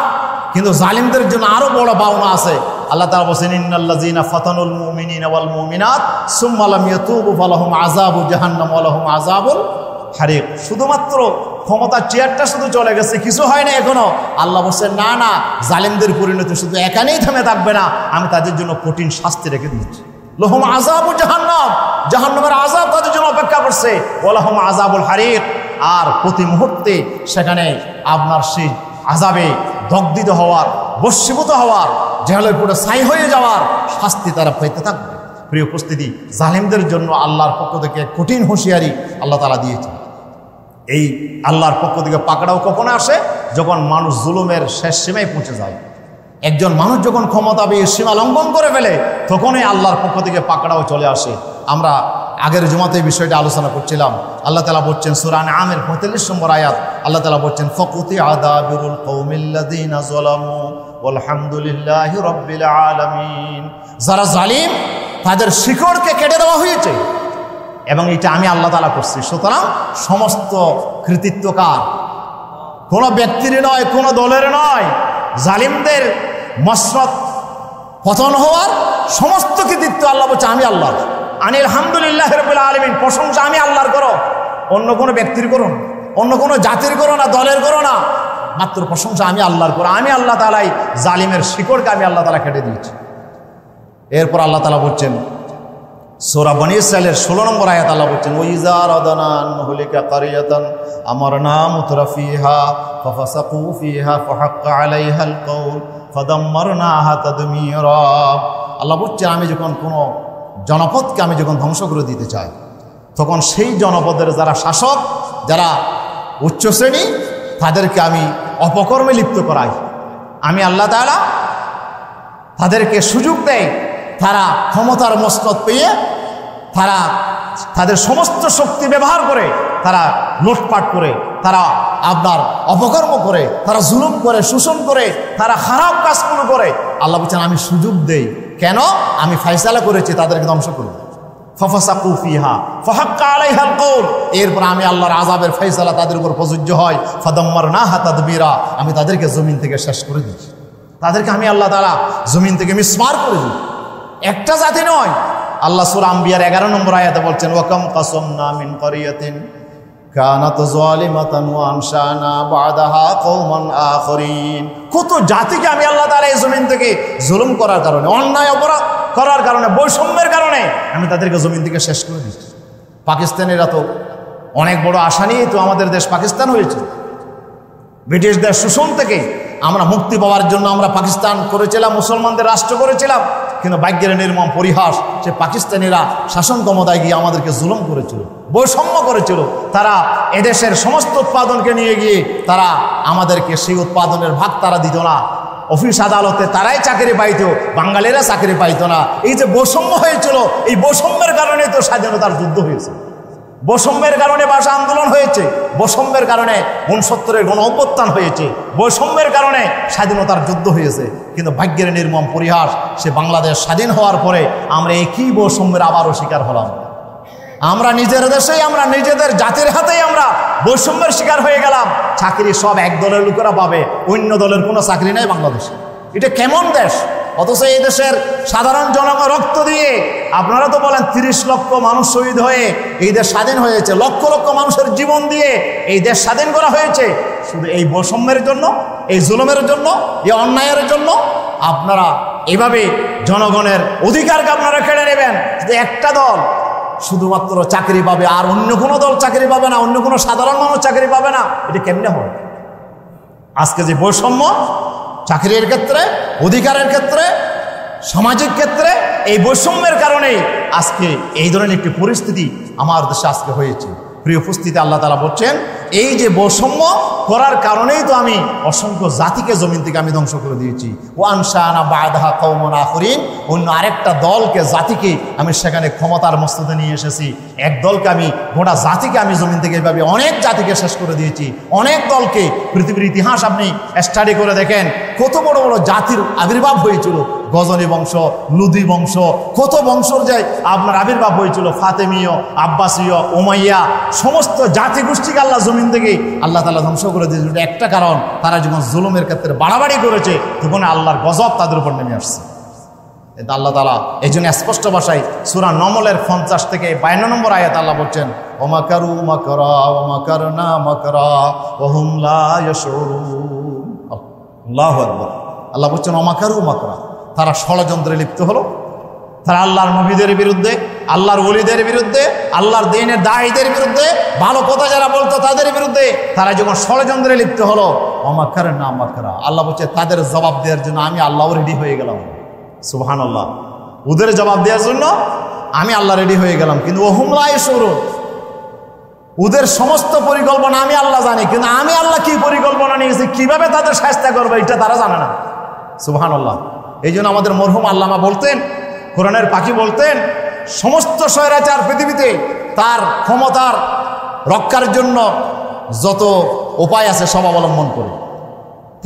কিন্তু জালিমদের জন্য আরো বড় পাওনা আছে। আল্লাহ তাআলা বলেন ইন্নাল্লাযীনা ফাতানুল মুমিনিনা ওয়াল মুমিনাত সুম্মা লাম ইয়াতুবু ফালাহুম আযাবু জাহান্নাম ওয়া লাহুম আযাবুল হারিক। শুধুমাত্র ক্ষমতার চেয়ারটা শুধু চলে গেছে, কিছু হয় না এখনো। আল্লাহ বলছেন না না, জালিমদের পরিণতি শুধু এখানেই থেমে থাকবে না, আমি তাদের জন্য কঠিন শাস্তি রেখে দিচ্ছি। লাহুম আযাবু জাহান্নাম, জাহান্নামের আযাব তাদের জন্য অপেক্ষা করছে। ওয়া লাহুম আযাবুল হারিক, আর প্রতি মুহূর্তে সেখানে আপনার সেই আযাবে দগ্ধিত হওয়ার, বশীভূত হওয়ার, জেলের পুরো ছাই হয়ে যাওয়ার শাস্তি তারা পেতে থাকবে। প্রিয় উপস্থিতি, জালিমদের জন্য আল্লাহর পক্ষ থেকে কঠিন হুঁশিয়ারি আল্লাহ তাআলা দিয়েছে। এই আল্লাহর পক্ষ থেকে পাকড়াও কখন আসে? যখন মানুষ জুলুমের শেষ সীমায় পৌঁছে যায়। একজন মানুষ যখন ক্ষমতা পেয়ে সীমা লঙ্ঘন করে ফেলে, তখনই আল্লাহর পক্ষ থেকে পাকড়াও চলে আসে। আমরা আগের জুমাতে এই বিষয়টা আলোচনা করছিলাম। আল্লাহ তাআলা বলছেন সূরা আনআমের 45 নম্বর আয়াত, আল্লাহ তাআলা বলছেন ফাকুতি আদাবিরুল কওমিল্লাযীনা যালামু ওয়ালহামদুলিল্লাহি রাব্বিল আলামিন। যারা জালিম তাদের শিকড়কে কেটে দেওয়া হয়েছে, এবং এটা আমি আল্লাহ তাআলা করছি। সুতরাং সমস্ত কৃতিত্ব কার? কোনো ব্যক্তির নয়, কোনো দলের নয়। জালিমদের মসনদ পতন হওয়ার সমস্ত কৃতিত্ব আল্লাহ বলছে আমি আল্লাহর। আনিল হামদুলিল্লাহি রাব্বিল আলামিন, প্রশংসা আমি আল্লাহর করো, অন্য কোনো ব্যক্তির করো না, অন্য কোনো জাতির করো না, দলের করো না, মাত্র প্রশংসা আমি আল্লাহর করো। আমি আল্লাহ তাআলাই জালিমের শিকড়কে আমি আল্লাহ তাআলা কেটে দিয়েছি। এরপর আল্লাহ তাআলা বলছেন সূরা বনী ইসরাঈলের 16 নম্বর আয়াত আল্লাহ বলছেন ওয়াইজা রাদানা নুহলিকা কারিয়াতান আমারনা মুতরাফিহা ফাফাসাকু ফিহা ফাহাক্কা আলাইহাল কওল ফাদাম্মারনাহা তাদমীরা। আল্লাহ বলছেন আমি যখন কোনো জনপদকে আমি যখন ধ্বংস করে দিতে চাই, তখন সেই জনপদের যারা শাসক, যারা উচ্চ শ্রেণী, তাদেরকে আমি অপকর্মে লিপ্ত করাই। আমি আল্লাহ তাআলা তাদেরকে সুযোগ দেয়, তারা ক্ষমতার মসনদ পেয়ে তারা তাদের সমস্ত শক্তি ব্যবহার করে তারা লুটপাট করে, তারা আপনার অপকর্ম করে, তারা জুলুম করে, শোষণ করে, তারা খারাপ কাজগুলো করে। আল্লাহ বলছেন আমি সুযোগ দেই। কেন? আমি ফায়সালা করেছি তাদেরকে ধ্বংস করব। ফাফাসাকু ফিহা ফাহাক্কা আলাইহাল কওল, এরপর আমি আল্লাহর আযাবের ফায়সালা তাদের উপর প্রযোজ্য হয়। ফাদাম্মারনাহা তাদবীরা, আমি তাদেরকে জমিন থেকে শেষ করে দিই। তাদেরকে আমি আল্লাহ তাআলা জমিন থেকে মিসমার করে দিই। একটা জাতি নয়। আল্লাহ সূরা আম্বিয়ার 11 নম্বর আয়াতে বলছেন ওয়াকাম কাসামনা মিন কারিয়াতিন কানাত যালিমাতান ওয়া আনশানা বাদাহা কওমান আখরিন। কত জাতিকে আমি আল্লাহ তাআলা এই জমিন থেকে জুলুম করার কারণে, অন্যায় অপরাধ করার কারণে, বৈষম্যের কারণে আমি তাদেরকে জমিন থেকে শেষ করে দিচ্ছি। পাকিস্তানিরা তো অনেক বড় আশা নিয়েই তো আমাদের দেশ পাকিস্তান হয়েছে। ব্রিটিশদের শোষণ থেকে আমরা মুক্তি পাওয়ার জন্য আমরা পাকিস্তান করেছিলাম, মুসলমানদের রাষ্ট্র করেছিলাম, কিন্তু ভাগ্যের নির্মম পরিহাস, সে পাকিস্তানিরা শাসন ক্ষমতায় গিয়ে আমাদেরকে জুলুম করেছিল, বৈষম্য করেছিল। তারা এদেশের সমস্ত উৎপাদনকে নিয়ে গিয়ে তারা আমাদেরকে সেই উৎপাদনের ভাগ তারা দিত না। অফিস আদালতে তারাই চাকরি পাইত, বাঙালিরা চাকরি পাইত না। এই যে বৈষম্য হয়েছিল, এই বৈষম্যের কারণে তো স্বাধীনতার যুদ্ধ হয়েছে, বৈষম্যের কারণে ভাষা আন্দোলন হয়েছে, বৈষম্যের কারণে 69-এর গণ অভ্যুত্থান হয়েছে, বৈষম্যের কারণে স্বাধীনতার যুদ্ধ হয়েছে। কিন্তু ভাগ্যের নির্মম পরিহাস, সে বাংলাদেশ স্বাধীন হওয়ার পরে আমরা একই বৈষম্যের আবারও শিকার হলাম। আমরা নিজের দেশেই, আমরা নিজেদের জাতির হাতেই আমরা বৈষম্যের শিকার হয়ে গেলাম। চাকরি সব এক দলের লোকেরা পাবে, অন্য দলের কোনো চাকরি নেই বাংলাদেশে। এটা কেমন দেশ? অথচ এই দেশের সাধারণ জনগণ রক্ত দিয়ে, আপনারা তো বলেন 30 লক্ষ মানুষ শহীদ হয়ে এই দেশ স্বাধীন হয়েছে, লক্ষ লক্ষ মানুষের জীবন দিয়ে এই দেশ স্বাধীন করা হয়েছে। শুধু এই বৈষম্যের জন্য, এই জুলুমের জন্য, এই অন্যায়ের জন্য আপনারা এভাবে জনগণের অধিকারকে আপনারা কেড়ে নেবেন। যে একটা দল শুধুমাত্র চাকরি পাবে আর অন্য কোনো দল চাকরি পাবে না, অন্য কোনো সাধারণ মানুষ চাকরি পাবে না, এটা কেমনে হয়? আজকে যে বৈষম্য চাকরির ক্ষেত্রে, অধিকারের ক্ষেত্রে, সামাজিক ক্ষেত্রে, এই বৈষম্যের কারণেই আজকে এই ধরনের একটি পরিস্থিতি আমার দেশে আজকে হয়েছে। প্রিয় উপস্থিতি, আল্লাহ তাআলা বলছেন এই যে বৈষম্য করার কারণেই তো আমি অসংখ্য জাতিকে জমিন থেকে আমি ধ্বংস করে দিয়েছি। ওয়ানশানা বা'দাহা কওমান আখরিন, অন্য আরেকটা দলকে, জাতিকে আমি সেখানে ক্ষমতার মস্তদে নিয়ে এসেছি। এক দলকে আমি, গোটা জাতিকে আমি জমিন থেকে এভাবে অনেক জাতিকে শেষ করে দিয়েছি, অনেক দলকে। পৃথিবীর ইতিহাস আপনি স্টাডি করে দেখেন, কত বড় বড় জাতির আবির্ভাব হয়েছিল। গজনী বংশ, লুদি বংশ, কত বংশর যে আপনার আবির্ভাব হয়েছিল। ফাতেমীয়, আব্বাসীয়, উমাইয়া, সমস্ত জাতিগোষ্ঠীকে আল্লাহ জমিন থেকে আল্লাহ তাআলা ধ্বংস করে দিয়েছিল। একটা কারণ, তারা যখন জুলুমের ক্ষেত্রে বাড়াবাড়ি করেছে তখন আল্লাহর গজব তাদের উপর নেমে আসছে। এটা আল্লাহ তাআলা এই জন্য স্পষ্ট ভাষায় সূরা নমলের 50 থেকে 52 নম্বর আয়াত আল্লাহ বলছেন, ওমাকারু মাকরা ওমাকারনা মাকরা ওহুম লা ইয়াশউরুন। আল্লাহু আকবার। আল্লাহ বলছেন ওমাকারু মাকরা, তারা ষড়যন্ত্রে লিপ্ত হলো। তারা আল্লাহর নবীদের বিরুদ্ধে, আল্লাহর ওলিদের বিরুদ্ধে, আল্লাহর দ্বীনের দায়ীদের বিরুদ্ধে, ভালো কথা যারা বলতো তাদের বিরুদ্ধে তারা যখন ষড়যন্ত্রে লিপ্ত হলো, ওমাকারনা মাকরা, আল্লাহ বলছে তাদের জবাব দেওয়ার জন্য আমি আল্লাহ রেডি হয়ে গেলাম। সুবহানাল্লাহ। ওদের জবাব দেওয়ার জন্য আমি আল্লাহ রেডি হয়ে গেলাম। কিন্তু ওহুম লা ইয়াশউরুন, ওদের সমস্ত পরিকল্পনা আমি আল্লাহ জানি, কিন্তু আমি আল্লাহ কি পরিকল্পনা নিয়েছি, কিভাবে তাদের শাস্তি করবে, এটা তারা জানে না। সুবহানাল্লাহ। এই জন্য আমাদের মরহুম আল্লামা বলতেন, কোরআনের পাখি বলতেন, সমস্ত স্বৈরাচার পৃথিবীতে তার ক্ষমতার রক্ষার জন্য যত উপায় আছে সব অবলম্বন করে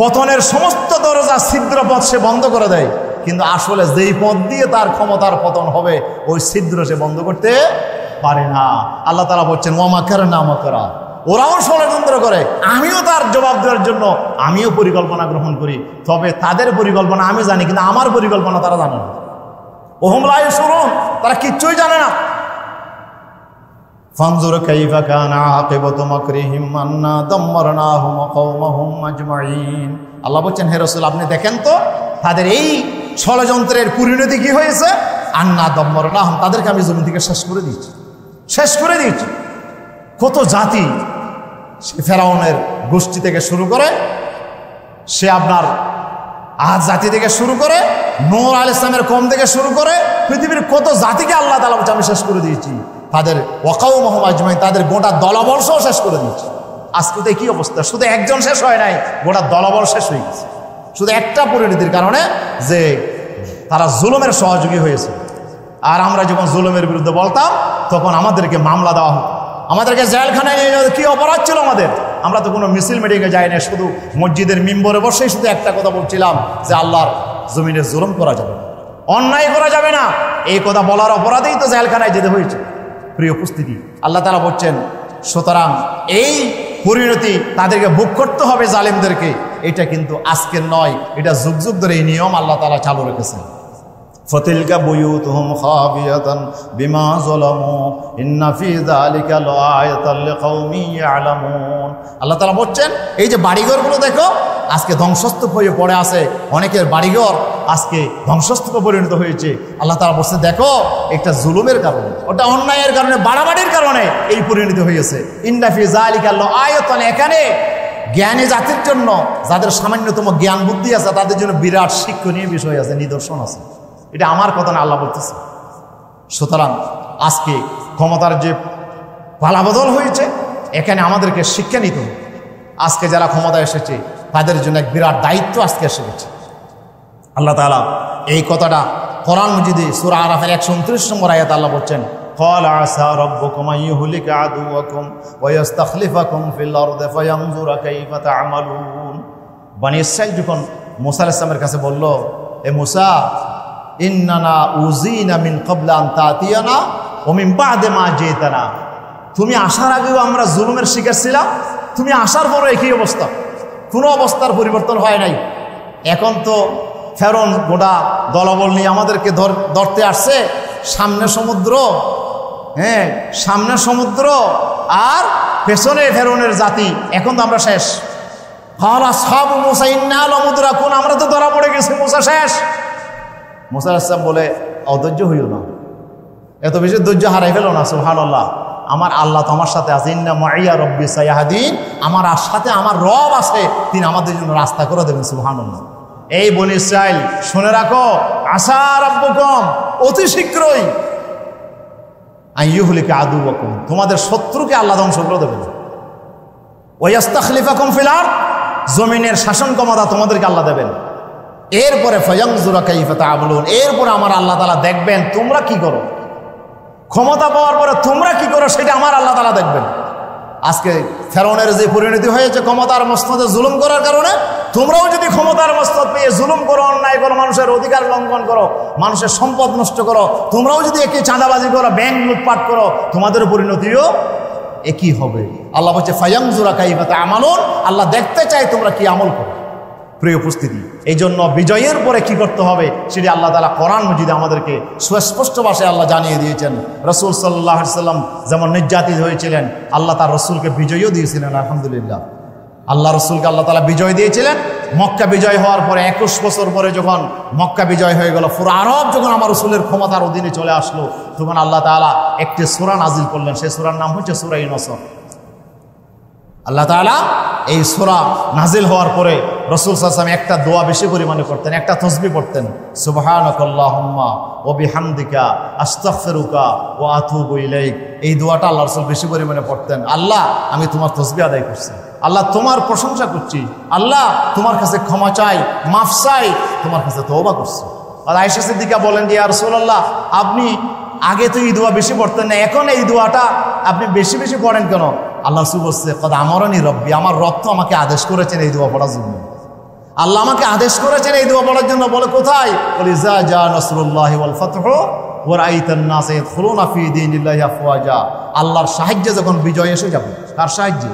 পতনের সমস্ত দরজা, ছিদ্র পথ সে বন্ধ করে দেয়। কিন্তু আসলে যেই পথ দিয়ে তার ক্ষমতার পতন হবে ওই ছিদ্র সে বন্ধ করতে পারে না। আল্লাহ তাআলা বলছেন ওয়ামাকারনা মাকরা, ওরাও ষড়যন্ত্র করে, আমিও তার জবাব দেওয়ার জন্য আমিও পরিকল্পনা গ্রহণ করি। তবে তাদের পরিকল্পনা আমি জানি, কিন্তু আমার পরিকল্পনা তারা জানে না। ওহুম লা ইয়াশউরুন, তারা কিচ্ছুই জানে না। ফানজুর কাইফা কানা আকিবাতু মাকরিহিম আন্না দাম্মারনাহুম ওয়া কওমাহুম আজমাইন। আল্লাহ বলছেন, হে রাসূল আপনি দেখেন তো তাদের এই ষড়যন্ত্রের পরিণতি কি হয়েছে। আন্না দাম্মারনাহুম, তাদেরকে আমি জমিন থেকে শেষ করে দিয়েছি, শেষ করে দিয়েছি। কত জাতি, সে ফেরাউনের গোষ্ঠী থেকে শুরু করে, সে আপনার আদ জাতি থেকে শুরু করে, নূহ আলাইহিস সালামের কওম থেকে শুরু করে, পৃথিবীর কত জাতিকে আল্লাহ তাআলা বলছে আমি শেষ করে দিয়েছি। তাদের ওয়া কওমাহুম আজমাইন, তাদের গোটা দলবলসও শেষ করে দিয়েছি। আজকে তো কি অবস্থা, শুধু একজন শেষ হয় নাই, গোটা দলবল শেষ হয়ে গেছে, শুধু একটা পরিণতির কারণে যে তারা জুলুমের সহযোগী হয়েছে। আর আমরা যখন জুলুমের বিরুদ্ধে বলতাম তখন আমাদেরকে মামলা দেওয়া হতো, আমাদেরকে জেলখানায় নিয়ে যাওয়া। কি অপরাধ ছিল আমাদের? আমরা তো কোনো মিছিল মিটিংয়ে যাই না, শুধু মসজিদের মিম্বরে বসেই শুধু একটা কথা বলছিলাম যে আল্লাহর জমিনে জুলুম করা যাবে না, অন্যায় করা যাবে না। এই কথা বলার অপরাধেই তো জেলখানায় যেতে হয়েছে। প্রিয় উপস্থিতি, আল্লাহ তাআলা বলছেন সুতরাং এই পরিণতি তাদেরকে ভোগ করতে হবে জালেমদেরকে। এটা কিন্তু আজকের নয়, এটা যুগ যুগ ধরে এই নিয়ম আল্লাহ তাআলা চালু রেখেছেন। ফতিলকা বুয়ুতুহুম খাবিয়াতান বিমা যালামু ইন্না ফি যালিকা লাআয়াতাল লিকাওমিন ইয়ালামুন। আল্লাহ তাআলা বলছেন এই যে বাড়িঘরগুলো দেখো আজকে ধ্বংসস্তূপ হয়ে পড়ে আছে, অনেকের বাড়িঘর আজকে ধ্বংসস্তূপে পরিণত হয়েছে। আল্লাহ তাআলা বলছে দেখো একটা জুলুমের কারণে, ওটা অন্যায়ের কারণে, বাড়াবাড়ির কারণে এই পরিণতি হয়েছে। ইন্না ফি যালিকা লাআয়াতান, এখানে জ্ঞানী জাতির জন্য, যাদের সামান্যতম জ্ঞান বুদ্ধি আছে তাদের জন্য বিরাট শিক্ষণীয় বিষয় আছে, নিদর্শন আছে। এটা আমার কথা না, আল্লাহ বলতেছে। সুতরাং আজকে ক্ষমতার যে পালাবদল হয়েছে, এখানে আমাদেরকে শিক্ষা নিতে হবে। আজকে যারা ক্ষমতায় এসেছে তাদের জন্য এক বিরাট দায়িত্ব আজকে এসে গেছে। আল্লাহ তাআলা এই কথাটা কোরআন মাজিদে সূরা আরাফের 129 নম্বর আয়াতে আল্লাহ বলছেন, قال عسى ربكم أن يهلك عدوكم ويستخلفكم في الأرض فينظر كيف تعملون। বনী ইসরাঈল যখন মূসা আলাইহিস সালামের কাছে বলল, এ মূসা, ইন্নানা উযিনা মিন ক্বাবলা আন তাতিয়ানা ওয়া মিন বা'দে মা জিতানা, তুমি আসার আগেও আমরা জুলুমের শিকার ছিলাম, তুমি আসার পরও একই অবস্থা, কোনো অবস্থার পরিবর্তন হয় নাই। এখন তো ফেরন গোটা দলবল নিয়ে আমাদেরকে ধরতে আসছে, সামনে সমুদ্র, হ্যাঁ সামনে সমুদ্র আর পেছনে ফেরনের জাতি, এখন তো আমরা শেষ। আমরা তো ধরা পড়ে গেছি, মূসা শেষ। মূসা আলাইহিস সালাম বলে, অধৈর্য হইও না, এত বেশি ধৈর্য হারাই ফেলো না। সুবহানাল্লাহ, আমার আল্লাহ তো আমার সাথে আছে, ইন্না মাইয়া রব্বি সায়াহদিন, আমার সাথে আমার রব আছে, তিনি আমাদের জন্য রাস্তা করে দেবেন। সুবহানাল্লাহ। এই বনী ইসরাঈল শুনে রাখো, আসা রাব্বুকুম, অতি শীঘ্রই আইয়ুহলিকা আদুওয়াকুম, তোমাদের শত্রুকে আল্লাহ ধ্বংস করে দেবেন। ওয়া ইস্তাখলিফাকুম ফিল আরদ, জমিনের শাসন ক্ষমতা তোমাদেরকে আল্লাহ দেবেন। এরপরে ফায়ানজুরা কাইফা তা'মালুন, এরপরে আমার আল্লাহ তাআলা দেখবেন তোমরা কি করো, ক্ষমতা পাওয়ার পরে তোমরা কি করো সেটা আমার আল্লাহ তাআলা দেখবেন। আজকে ফেরাউনের যে পরিণতি হয়েছে ক্ষমতার মসনদে জুলুম করার কারণে, তোমরাও যদি ক্ষমতার মসনদ পেয়ে জুলুম করো, অন্যায় করো, মানুষের অধিকার লঙ্ঘন করো, মানুষের সম্পদ নষ্ট করো, তোমরাও যদি একই চাঁদাবাজি করো, ব্যাংক লুটপাট করো, তোমাদের পরিণতিও একই হবে। আল্লাহ বলছে ফায়ানজুরা কাইফা তা'মালুন, আল্লাহ দেখতে চায় তোমরা কি আমল করো। প্রিয় উপস্থিতি, এই জন্য বিজয়ের পরে কি করতে হবে সেটি আল্লাহ তাআলা কোরআন মাজিদে আমাদেরকে সুস্পষ্ট ভাষায় আল্লাহ জানিয়ে দিয়েছেন। রাসূল সাল্লাল্লাহু আলাইহি সাল্লাম যেমন নির্যাতিত হয়েছিলেন, আল্লাহ তার রাসূলকে বিজয়ও দিয়েছিলেন। আলহামদুলিল্লাহ, আল্লাহ রাসূলকে আল্লাহ তাআলা বিজয় দিয়েছিলেন। মক্কা বিজয় হওয়ার পরে 21 বছর পরে যখন মক্কা বিজয় হয়ে গেল, পুরো আরব যখন আমার রাসূলের ক্ষমতার অধীনে চলে আসলো, তখন আল্লাহ তাআলা একটি সূরা নাজিল করলেন। সেই সূরার নাম হচ্ছে সূরা নসর। আল্লাহ তাআলা এই সূরা নাজিল হওয়ার পরে রাসূল সাল্লাল্লাহু আলাইহি ওয়াসাল্লাম একটা দোয়া বেশি পরিমাণে করতেন, একটা তাসবিহ পড়তেন, সুবহানাকাল্লাহুম্মা ওয়া বিহামদিকা আস্তাগফিরুকা ওয়া আতুবু ইলাইক। এই দোয়াটা আল্লাহ রাসূল বেশি পরিমাণে পড়তেন। আল্লাহ, আমি তোমার তাসবিহ আদায় করছি, আল্লাহ তোমার প্রশংসা করছি, আল্লাহ তোমার কাছে ক্ষমা চাই, মাফ চাই, তোমার কাছে তওবা করছি। আর আয়েশা সিদ্দিকা বলেন যে ইয়া রাসূলুল্লাহ, আপনি আগে তো এই দোয়া বেশি পড়তেন না, এখন এই দোয়াটা আপনি বেশি বেশি পড়েন কেন? আল্লাহ রাসূল বলছে, কদ আমারানি রব্বি, আমার রব তো আমাকে আদেশ করেছেন এই দোয়া পড়ার জন্য। আল্লাহ আমাকে আদেশ করেছেন এই দোয়া পড়ার জন্য। বলে কোথায়? বলে ইজা জা নাসরুল্লাহি ওয়াল ফাতহু ওয়া রাআইতান নাস ইয়াদখুলুনা ফি দীনিল্লাহি আফওয়াজা। আল্লাহর সাহায্যে যখন বিজয় এসে যাবে, কার সাহায্যে?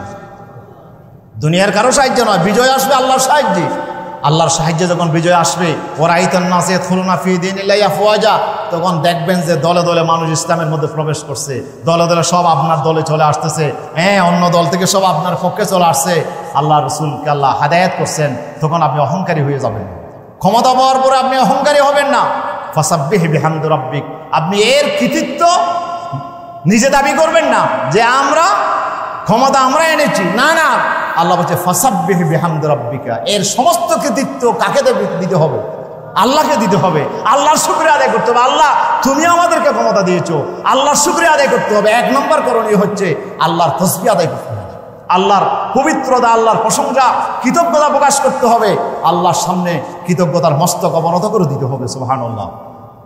দুনিয়ার কারো সাহায্য নয়, বিজয় আসবে আল্লাহর সাহায্যে। আল্লাহর সাহায্যে যখন বিজয় আসবে, ওয়া রাআইতান নাস ইয়াদখুলুনা ফি দীনিল্লাহি আফওয়াজা, তখন দেখবেন যে দলে দলে মানুষ ইসলামের মধ্যে প্রবেশ করছে, দলে দলে সব আপনার দলে চলে আসতেছে, হ্যাঁ অন্য দল থেকে সব আপনার পক্ষে চলে আসছে। আল্লাহ রাসূলকে আল্লাহ হাদায়াত করছেন, তখন আপনি অহংকারী হয়ে যাবেন। ক্ষমতা পাওয়ার পরে আপনি অহংকারী হবেন না। ফাসাব্বিহ বিহামদি রাব্বিক, আপনি এর কৃতিত্ব নিজে দাবি করবেন না যে আমরা ক্ষমতা আমরা এনেছি, না না, আল্লাহ বলছে ফাসাব্বিহ বিহামদি রাব্বিকা, এর সমস্ত কৃতিত্ব কাকে দিতে হবে? আল্লাহকে দিতে হবে। আল্লাহর শুকরিয়া আদায় করতে হবে। আল্লাহ তুমি আমাদেরকে ক্ষমতা দিয়েছো, আল্লাহর শুকরিয়া আদায় করতে হবে। 1 নম্বর করণীয় হচ্ছে আল্লাহর তাসবিহ আদায় করতে হবে, আল্লাহর পবিত্রতা, আল্লাহর প্রশংসা, কৃতজ্ঞতা প্রকাশ করতে হবে। আল্লাহর সামনে কৃতজ্ঞতার মস্তক অবনত করে দিতে হবে। সুবহানাল্লাহ।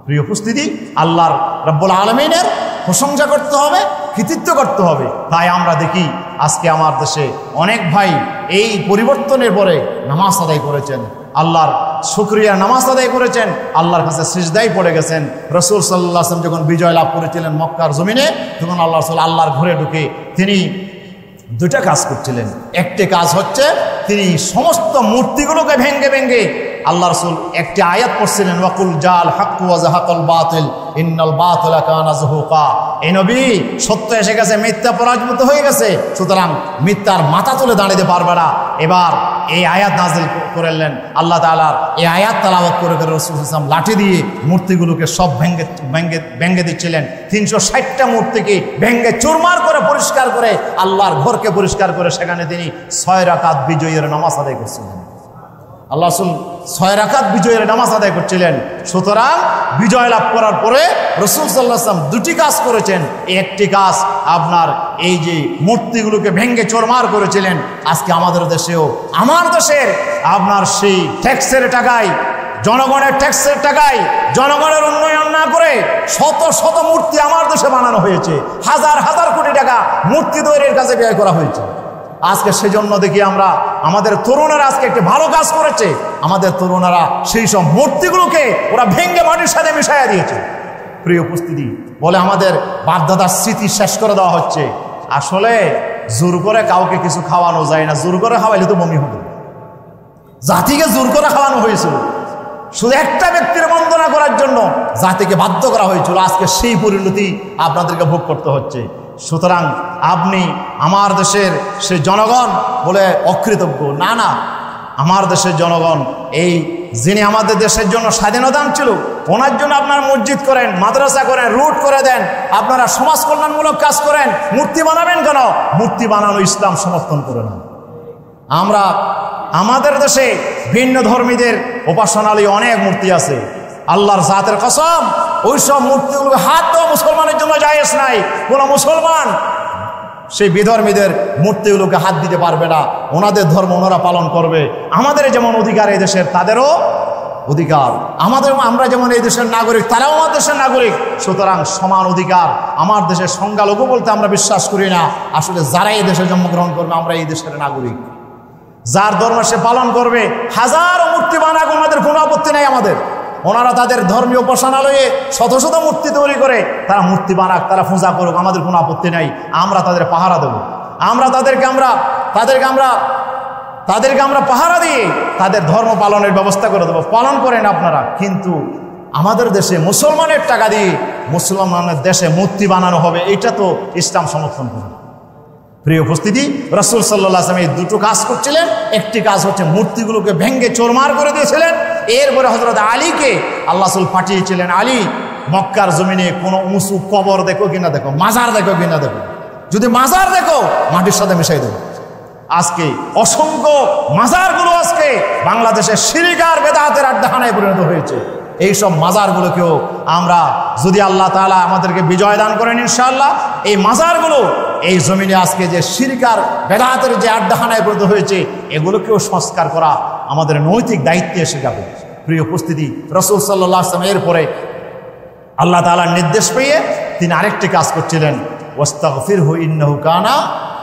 প্রিয় উপস্থিতি, আল্লাহর রব্বুল আলামিনের প্রশংসা করতে হবে, কৃতিত্ব করতে হবে। তাই আমরা দেখি আজকে আমার দেশে অনেক ভাই এই পরিবর্তনের পরে নামাজ আদায় করেছেন, আল্লাহর শুকরিয়া নামাজ আদায় করেছেন, আল্লাহর কাছে সিজদায় পড়ে গেছেন। রাসূল সাল্লাল্লাহু আলাইহি ওয়াসাল্লাম যখন বিজয় লাভ করেছিলেন মক্কার জমিনে, তখন আল্লাহ রাসূল আল্লাহর ঘরে ঢুকে তিনি 2টা কাজ করছিলেন। একটি কাজ হচ্ছে তিনি সমস্ত মূর্তিগুলোকে ভেঙ্গে ভেঙ্গে আল্লাহ রাসূল একটি আয়াত পড়ছিলেন, ওয়াকুল জাল হাক্কু ওয়া যাহাকাল বাতিল ইন্নাল বাতিলা কানা যাহুকা। এই নবী, সত্য এসে গেছে, মিথ্যা পরাজিত হয়ে গেছে, সুতরাং মিথ্যার মাথা তুলে দাঁড়াতে পারবে না। এবার এই আয়াত নাযিল করলেন। আল্লাহ তাআলার এই আয়াত তেলাওয়াত করে করে রাসূল সাল্লাল্লাহু আলাইহি ওয়াসাল্লাম লাঠি দিয়ে মূর্তিগুলোকে সব ভেঙে দিচ্ছিলেন। 360টা মূর্তিকে ভেঙে চুরমার করে পরিষ্কার করে আল্লাহর ঘরকে পরিষ্কার করে সেখানে তিনি 6 রাকাত বিজয়ের নামাজ আদায় করছিলেন। আল্লাহ রাসূল 6 রাকাত বিজয়ের নামাজ আদায় করছিলেন। সুতরাং বিজয় লাভ করার পরে রাসূল সাল্লাল্লাহু আলাইহি ওয়াসাল্লাম দুটি কাজ করেছেন। একটি কাজ আপনার এই যে মূর্তিগুলোকে ভেঙে চুরমার করেছিলেন। আজকে আমাদের দেশেও আমার দেশের আপনার সেই ট্যাক্সের টাকায়, জনগণের ট্যাক্সের টাকায় জনগণের উন্নয়ন না করে শত শত মূর্তি আমার দেশে বানানো হয়েছে। হাজার হাজার কোটি টাকা মূর্তি তৈরির কাজে ব্যয় করা হয়েছে। আজকে সেজন্য দেখি আমরা আমাদের তরুণরা আজকে একটি ভালো কাজ করেছে। আমাদের তরুণরা সেই সব মূর্তিগুলোকে ওরা ভেঙে মাটির সাথে মিশাইয়া দিয়েছে। প্রিয় উপস্থিতি, বলে আমাদের বাপদাদার স্মৃতি শেষ করে দেওয়া হচ্ছে। আসলে জোর করে কাউকে কিছু খাওয়ানো যায় না। জোর করে খাওয়াইলে তো বমি হবে। জাতিকে জোর করে খাওয়ানো হয়েছিল শুধু একটা ব্যক্তির বন্দনা করার জন্য, জাতিকে বাধ্য করা হয়েছিল। আজকে সেই পরিণতি আপনাদেরকে ভোগ করতে হচ্ছে। সুতরাং আপনি আমার দেশের সেই জনগণ বলে অকৃতজ্ঞ না, না, আমার দেশের জনগণ এই যিনি আমাদের দেশের জন্য স্বাধীনতা ছিল ওনার জন্য আপনারা মসজিদ করেন, মাদ্রাসা করেন, রুট করে দেন, আপনারা সমাজ কল্যাণমূলক কাজ করেন। মূর্তি বানাবেন কেন? মূর্তি বানানো ইসলাম সমর্থন করে না। আমরা আমাদের দেশে ভিন্ন ধর্মীদের উপাসনালয়ে অনেক মূর্তি আছে। আল্লাহর জাতের কসম, ওই সব মূর্তিগুলো হাত দেওয়া মুসলমানের জন্য জায়েজ নাই। কোন মুসলমান সেই বিধর্মীদের মূর্তিগুলোকে হাত দিতে পারবে না। ওনাদের ধর্ম ওনারা পালন করবে। আমাদের যেমন অধিকার এই দেশের, তাদেরও অধিকার। আমরা যেমন এই দেশের নাগরিক, তারাও আমার দেশের নাগরিক। সুতরাং সমান অধিকার। আমার দেশের সংখ্যালঘু বলতে আমরা বিশ্বাস করি না। আসলে যারা এই দেশে জন্মগ্রহণ করবে আমরা এই দেশের নাগরিক। যার ধর্ম সে পালন করবে। হাজারো মূর্তি বানাক, ওনাদের কোনো আপত্তি নাই আমাদের। ওনারা তাদের ধর্মীয় উপাসনালয়ে শত শত মূর্তি তৈরি করে, তারা মূর্তি বানাক, তারা পূজা করুক, আমাদের কোনো আপত্তি নাই। আমরা তাদের পাহারা দেব। তাদেরকে আমরা পাহারা দিয়ে তাদের ধর্ম পালনের ব্যবস্থা করে দেবো। পালন করেন আপনারা। কিন্তু আমাদের দেশে মুসলমানের টাকা দিয়ে মুসলমানের দেশে মূর্তি বানানো হবে, এটা তো ইসলাম সমর্থন করে। প্রিয় উপস্থিতি, রাসূল সাল্লাল্লাহু আলাইহি ওয়াসাল্লাম এই দুটো কাজ করছিলেন। একটি কাজ হচ্ছে মূর্তিগুলোকে ভেঙে চোরমার করে দিয়েছিলেন। এরপরে হযরত আলীকে আল্লাহ রাসূল পাঠিয়েছিলেন, আলী মক্কার জমিনে কোনো উঁচু কবর দেখো কিনা দেখো, মাজার দেখো কিনা দেখো। যদি মাজার দেখো মাটির সাথে মিশাই দেবো। আজকে অসংখ্য মাজারগুলো আজকে বাংলাদেশের শিরক আর বেদাতের আড্ডাখানায় পরিণত হয়েছে। এই সব মাজারগুলোকেও আমরা যদি আল্লাহ তাআলা আমাদেরকে বিজয় দান করেন ইনশাআল্লাহ, এই মাজারগুলো এই জমিনে আজকে যে শিরক আর বেদাতের যে আড্ডাখানায় পরিণত হয়েছে এগুলোকেও সংস্কার করা আমাদের নৈতিক দায়িত্বে এসে যাবে। প্রিয় উপস্থিতি, রাসূল সাল্লাল্লাহু আলাইহি ওয়াসাল্লাম এরপরে আল্লাহ তাআলার নির্দেশ পেয়ে তিনি আরেকটি কাজ করছিলেন, ওয়াস্তাগফিরহু ইন্নাহু কানা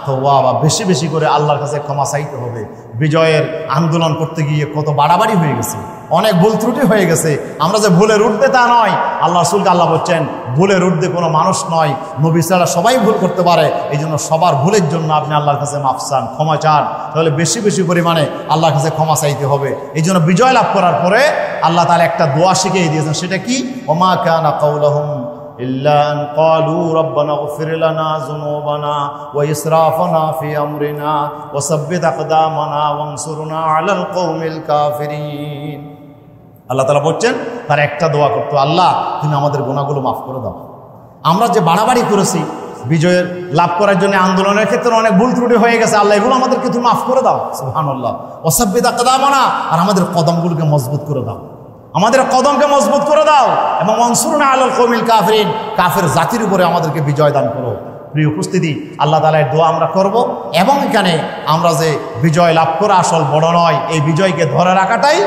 তাওয়াবা। বেশি বেশি করে আল্লাহর কাছে ক্ষমা চাইতে হবে। বিজয়ের আন্দোলন করতে গিয়ে কত বাড়াবাড়ি হয়ে গেছে, অনেক ভুল ত্রুটি হয়ে গেছে। আমরা যে ভুলের ঊর্ধ্বে তা নয়। আল্লাহ রাসূলকে আল্লাহ বলছেন ভুলের ঊর্ধ্বে কোনো মানুষ নয়, নবী ছাড়া সবাই ভুল করতে পারে। এই জন্য সবার ভুলের জন্য আপনি আল্লাহর কাছে মাফ চান, ক্ষমা চান। তাহলে বেশি বেশি পরিমাণে আল্লাহর কাছে ক্ষমা চাইতে হবে। এই জন্য বিজয় লাভ করার পরে আল্লাহ তাআলা একটা দোয়া শিখিয়ে দিয়েছেন। সেটা কি? ওমা কানা কাউলুহুম ইল্লা আন ক্বালু রব্বানা ইগফির লানা যুনুবানা ওয়া ইসরাফানা ফি আমরিনা ওয়া সাব্বিত আকদামানা ওয়ানসুরনা আলাল কওমিল কাফিরিন। আল্লাহ তাআলা বলছেন তার একটা দোয়া করতো, আল্লাহ তুমি আমাদের গুনাহগুলো মাফ করে দাও। আমরা যে বাড়াবাড়ি করেছি বিজয়ের লাভ করার জন্য আন্দোলনের ক্ষেত্রে অনেক ভুল ত্রুটি হয়ে গেছে, আল্লাহ এগুলো আমাদেরকে তুমি মাফ করে দাও। সুবহানাল্লাহ। ওয়া সাব্বিত আকদামানা, আর আমাদের কদমগুলোকে মজবুত করে দাও, আমাদের কদমকে মজবুত করে দাও। এবং ওয়ানসুরনা আলাল কওমিল কাফিরিন, কাফের জাতির উপরে আমাদেরকে বিজয় দান করো। প্রিয় উপস্থিতি, আল্লাহ তাআলার দোয়া আমরা করব। এবং এখানে আমরা যে বিজয় লাভ করা আসল বড় নয়, এই বিজয়কে ধরে রাখাটাই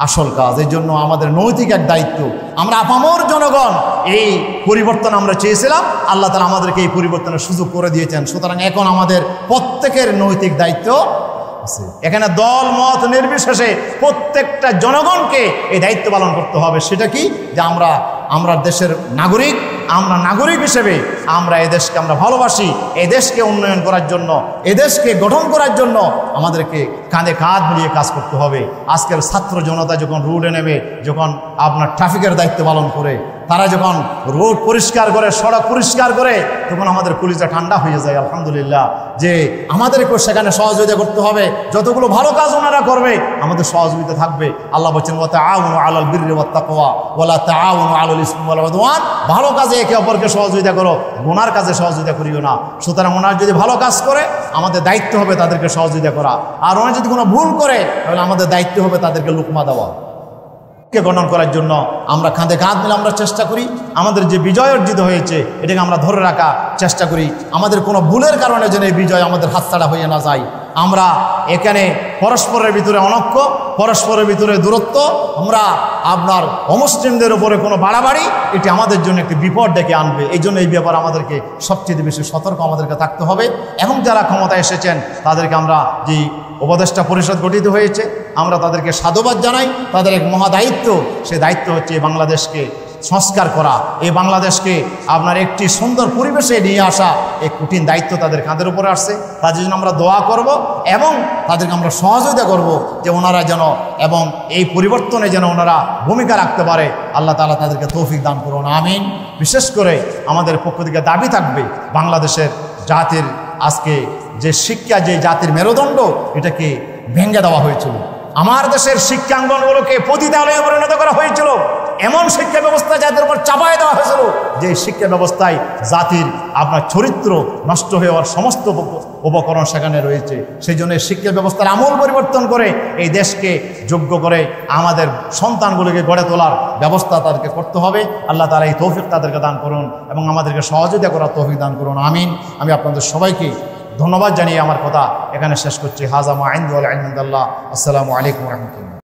আসল কাজ। এই জন্য আমাদের নৈতিক এক দায়িত্ব। আমরা আপামর জনগণ এই পরিবর্তন আমরা চেয়েছিলাম, আল্লাহ তাআলা আমাদেরকে এই পরিবর্তনের সুযোগ করে দিয়েছেন। সুতরাং এখন আমাদের প্রত্যেকের নৈতিক দায়িত্ব আছে। এখানে দল মত নির্বিশেষে প্রত্যেকটা জনগণকে এই দায়িত্ব পালন করতে হবে। সেটা কি? যে আমরা দেশের নাগরিক, আমরা নাগরিক হিসেবে আমরা এই দেশকে আমরা ভালোবাসি। এই দেশকে উন্নয়ন করার জন্য, এই দেশকে গঠন করার জন্য আমাদেরকে কাঁধে কাঁধ মিলিয়ে কাজ করতে হবে। আজকের ছাত্র জনতা যখন রোডে নেমে, যখন আপনার ট্রাফিকের দায়িত্ব পালন করে, তারা যখন রোড পরিষ্কার করে, সড়ক পরিষ্কার করে, তখন আমাদের কলিজা ঠান্ডা হয়ে যায় আলহামদুলিল্লাহ, যে আমাদেরকেও সেখানে সহযোগিতা করতে হবে। যতগুলো ভালো কাজ ওনারা করবে আমাদের সহযোগিতা থাকবে। আল্লাহ বলছেন ওয়া তাআউনু আলাল বিররি ওয়াত তাকওয়া ওয়া লা তাআউনু আলাল ইসমি ওয়াল উদওয়ান। ভালো কাজে একে অপরকে সহযোগিতা করো, গুনার কাজে সহযোগিতা করিও না। সুতরাং ওনারা যদি ভালো কাজ করে আমাদের দায়িত্ব হবে তাদেরকে সহযোগিতা করা, আর ওনারা যদি কোনো ভুল করে তাহলে আমাদের দায়িত্ব হবে তাদেরকে লুকমা দেওয়া। কে গঠন করার জন্য আমরা কাঁধে কাঁধ মিলে আমরা চেষ্টা করি, আমাদের যে বিজয় অর্জিত হয়েছে এটাকে আমরা ধরে রাখার চেষ্টা করি। আমাদের কোনো ভুলের কারণে যেন এই বিজয় আমাদের হাতছাড়া হয়ে না যায়। আমরা এখানে পরস্পরের ভিতরে অনৈক্য, পরস্পরের ভিতরে দূরত্ব, আমরা আপনার অমুসলিমদের উপরে কোনো বাড়াবাড়ি, এটি আমাদের জন্য একটি বিপদ ডেকে আনবে। এই জন্য এই ব্যাপারে আমাদেরকে সবচেয়ে বেশি সতর্ক আমাদেরকে থাকতে হবে। এবং যারা ক্ষমতায় এসেছেন তাদেরকে আমরা যে উপদেষ্টা পরিষদ গঠিত হয়েছে আমরা তাদেরকে সাধুবাদ জানাই। তাদের এক মহা দায়িত্ব, সে দায়িত্ব হচ্ছে বাংলাদেশকে সংস্কার করা, এই বাংলাদেশকে আপনার একটি সুন্দর পরিবেশে নিয়ে আসা। এই কঠিন দায়িত্ব তাদের কাঁধের উপরে আসছে। তাদের জন্য আমরা দোয়া করব এবং তাদেরকে আমরা সহযোগিতা করব যে ওনারা যেন এবং এই পরিবর্তনে যেন ওনারা ভূমিকা রাখতে পারে। আল্লাহ তাআলা তাদেরকে তৌফিক দান করুন, আমিন। বিশেষ করে আমাদের পক্ষ থেকে দাবি থাকবে বাংলাদেশের জাতির আজকে যে শিক্ষা, যে জাতির মেরুদণ্ড, এটাকে ভেঙে দেওয়া হয়েছিল। আমার দেশের শিক্ষাঙ্গনগুলোকে পতিতালয়ে পরিণত করা হয়েছিল। এমন শিক্ষা ব্যবস্থা যাদের উপর চাপায় দেওয়া হয়েছিল যে শিক্ষা ব্যবস্থায় জাতির আপনার চরিত্র নষ্ট হয়ে যাওয়ার সমস্ত উপকরণ সেখানে রয়েছে। সেই জন্য শিক্ষা ব্যবস্থার আমূল পরিবর্তন করে এই দেশকে যোগ্য করে আমাদের সন্তানগুলোকে গড়ে তোলার ব্যবস্থা তাদেরকে করতে হবে। আল্লাহ তাআলা এই তৌফিক তাদেরকে দান করুন এবং আমাদেরকে সহযোগিতা করার তৌফিক দান করুন, আমিন। আমি আপনাদের সবাইকে ধন্যবাদ জানিয়ে আমার কথা এখানে শেষ করছি। হাজা মা ইনদু ওয়াল ইলমু ইনদাল্লাহ। আসসালামু আলাইকুম ওয়া রাহমাতুল্লাহ।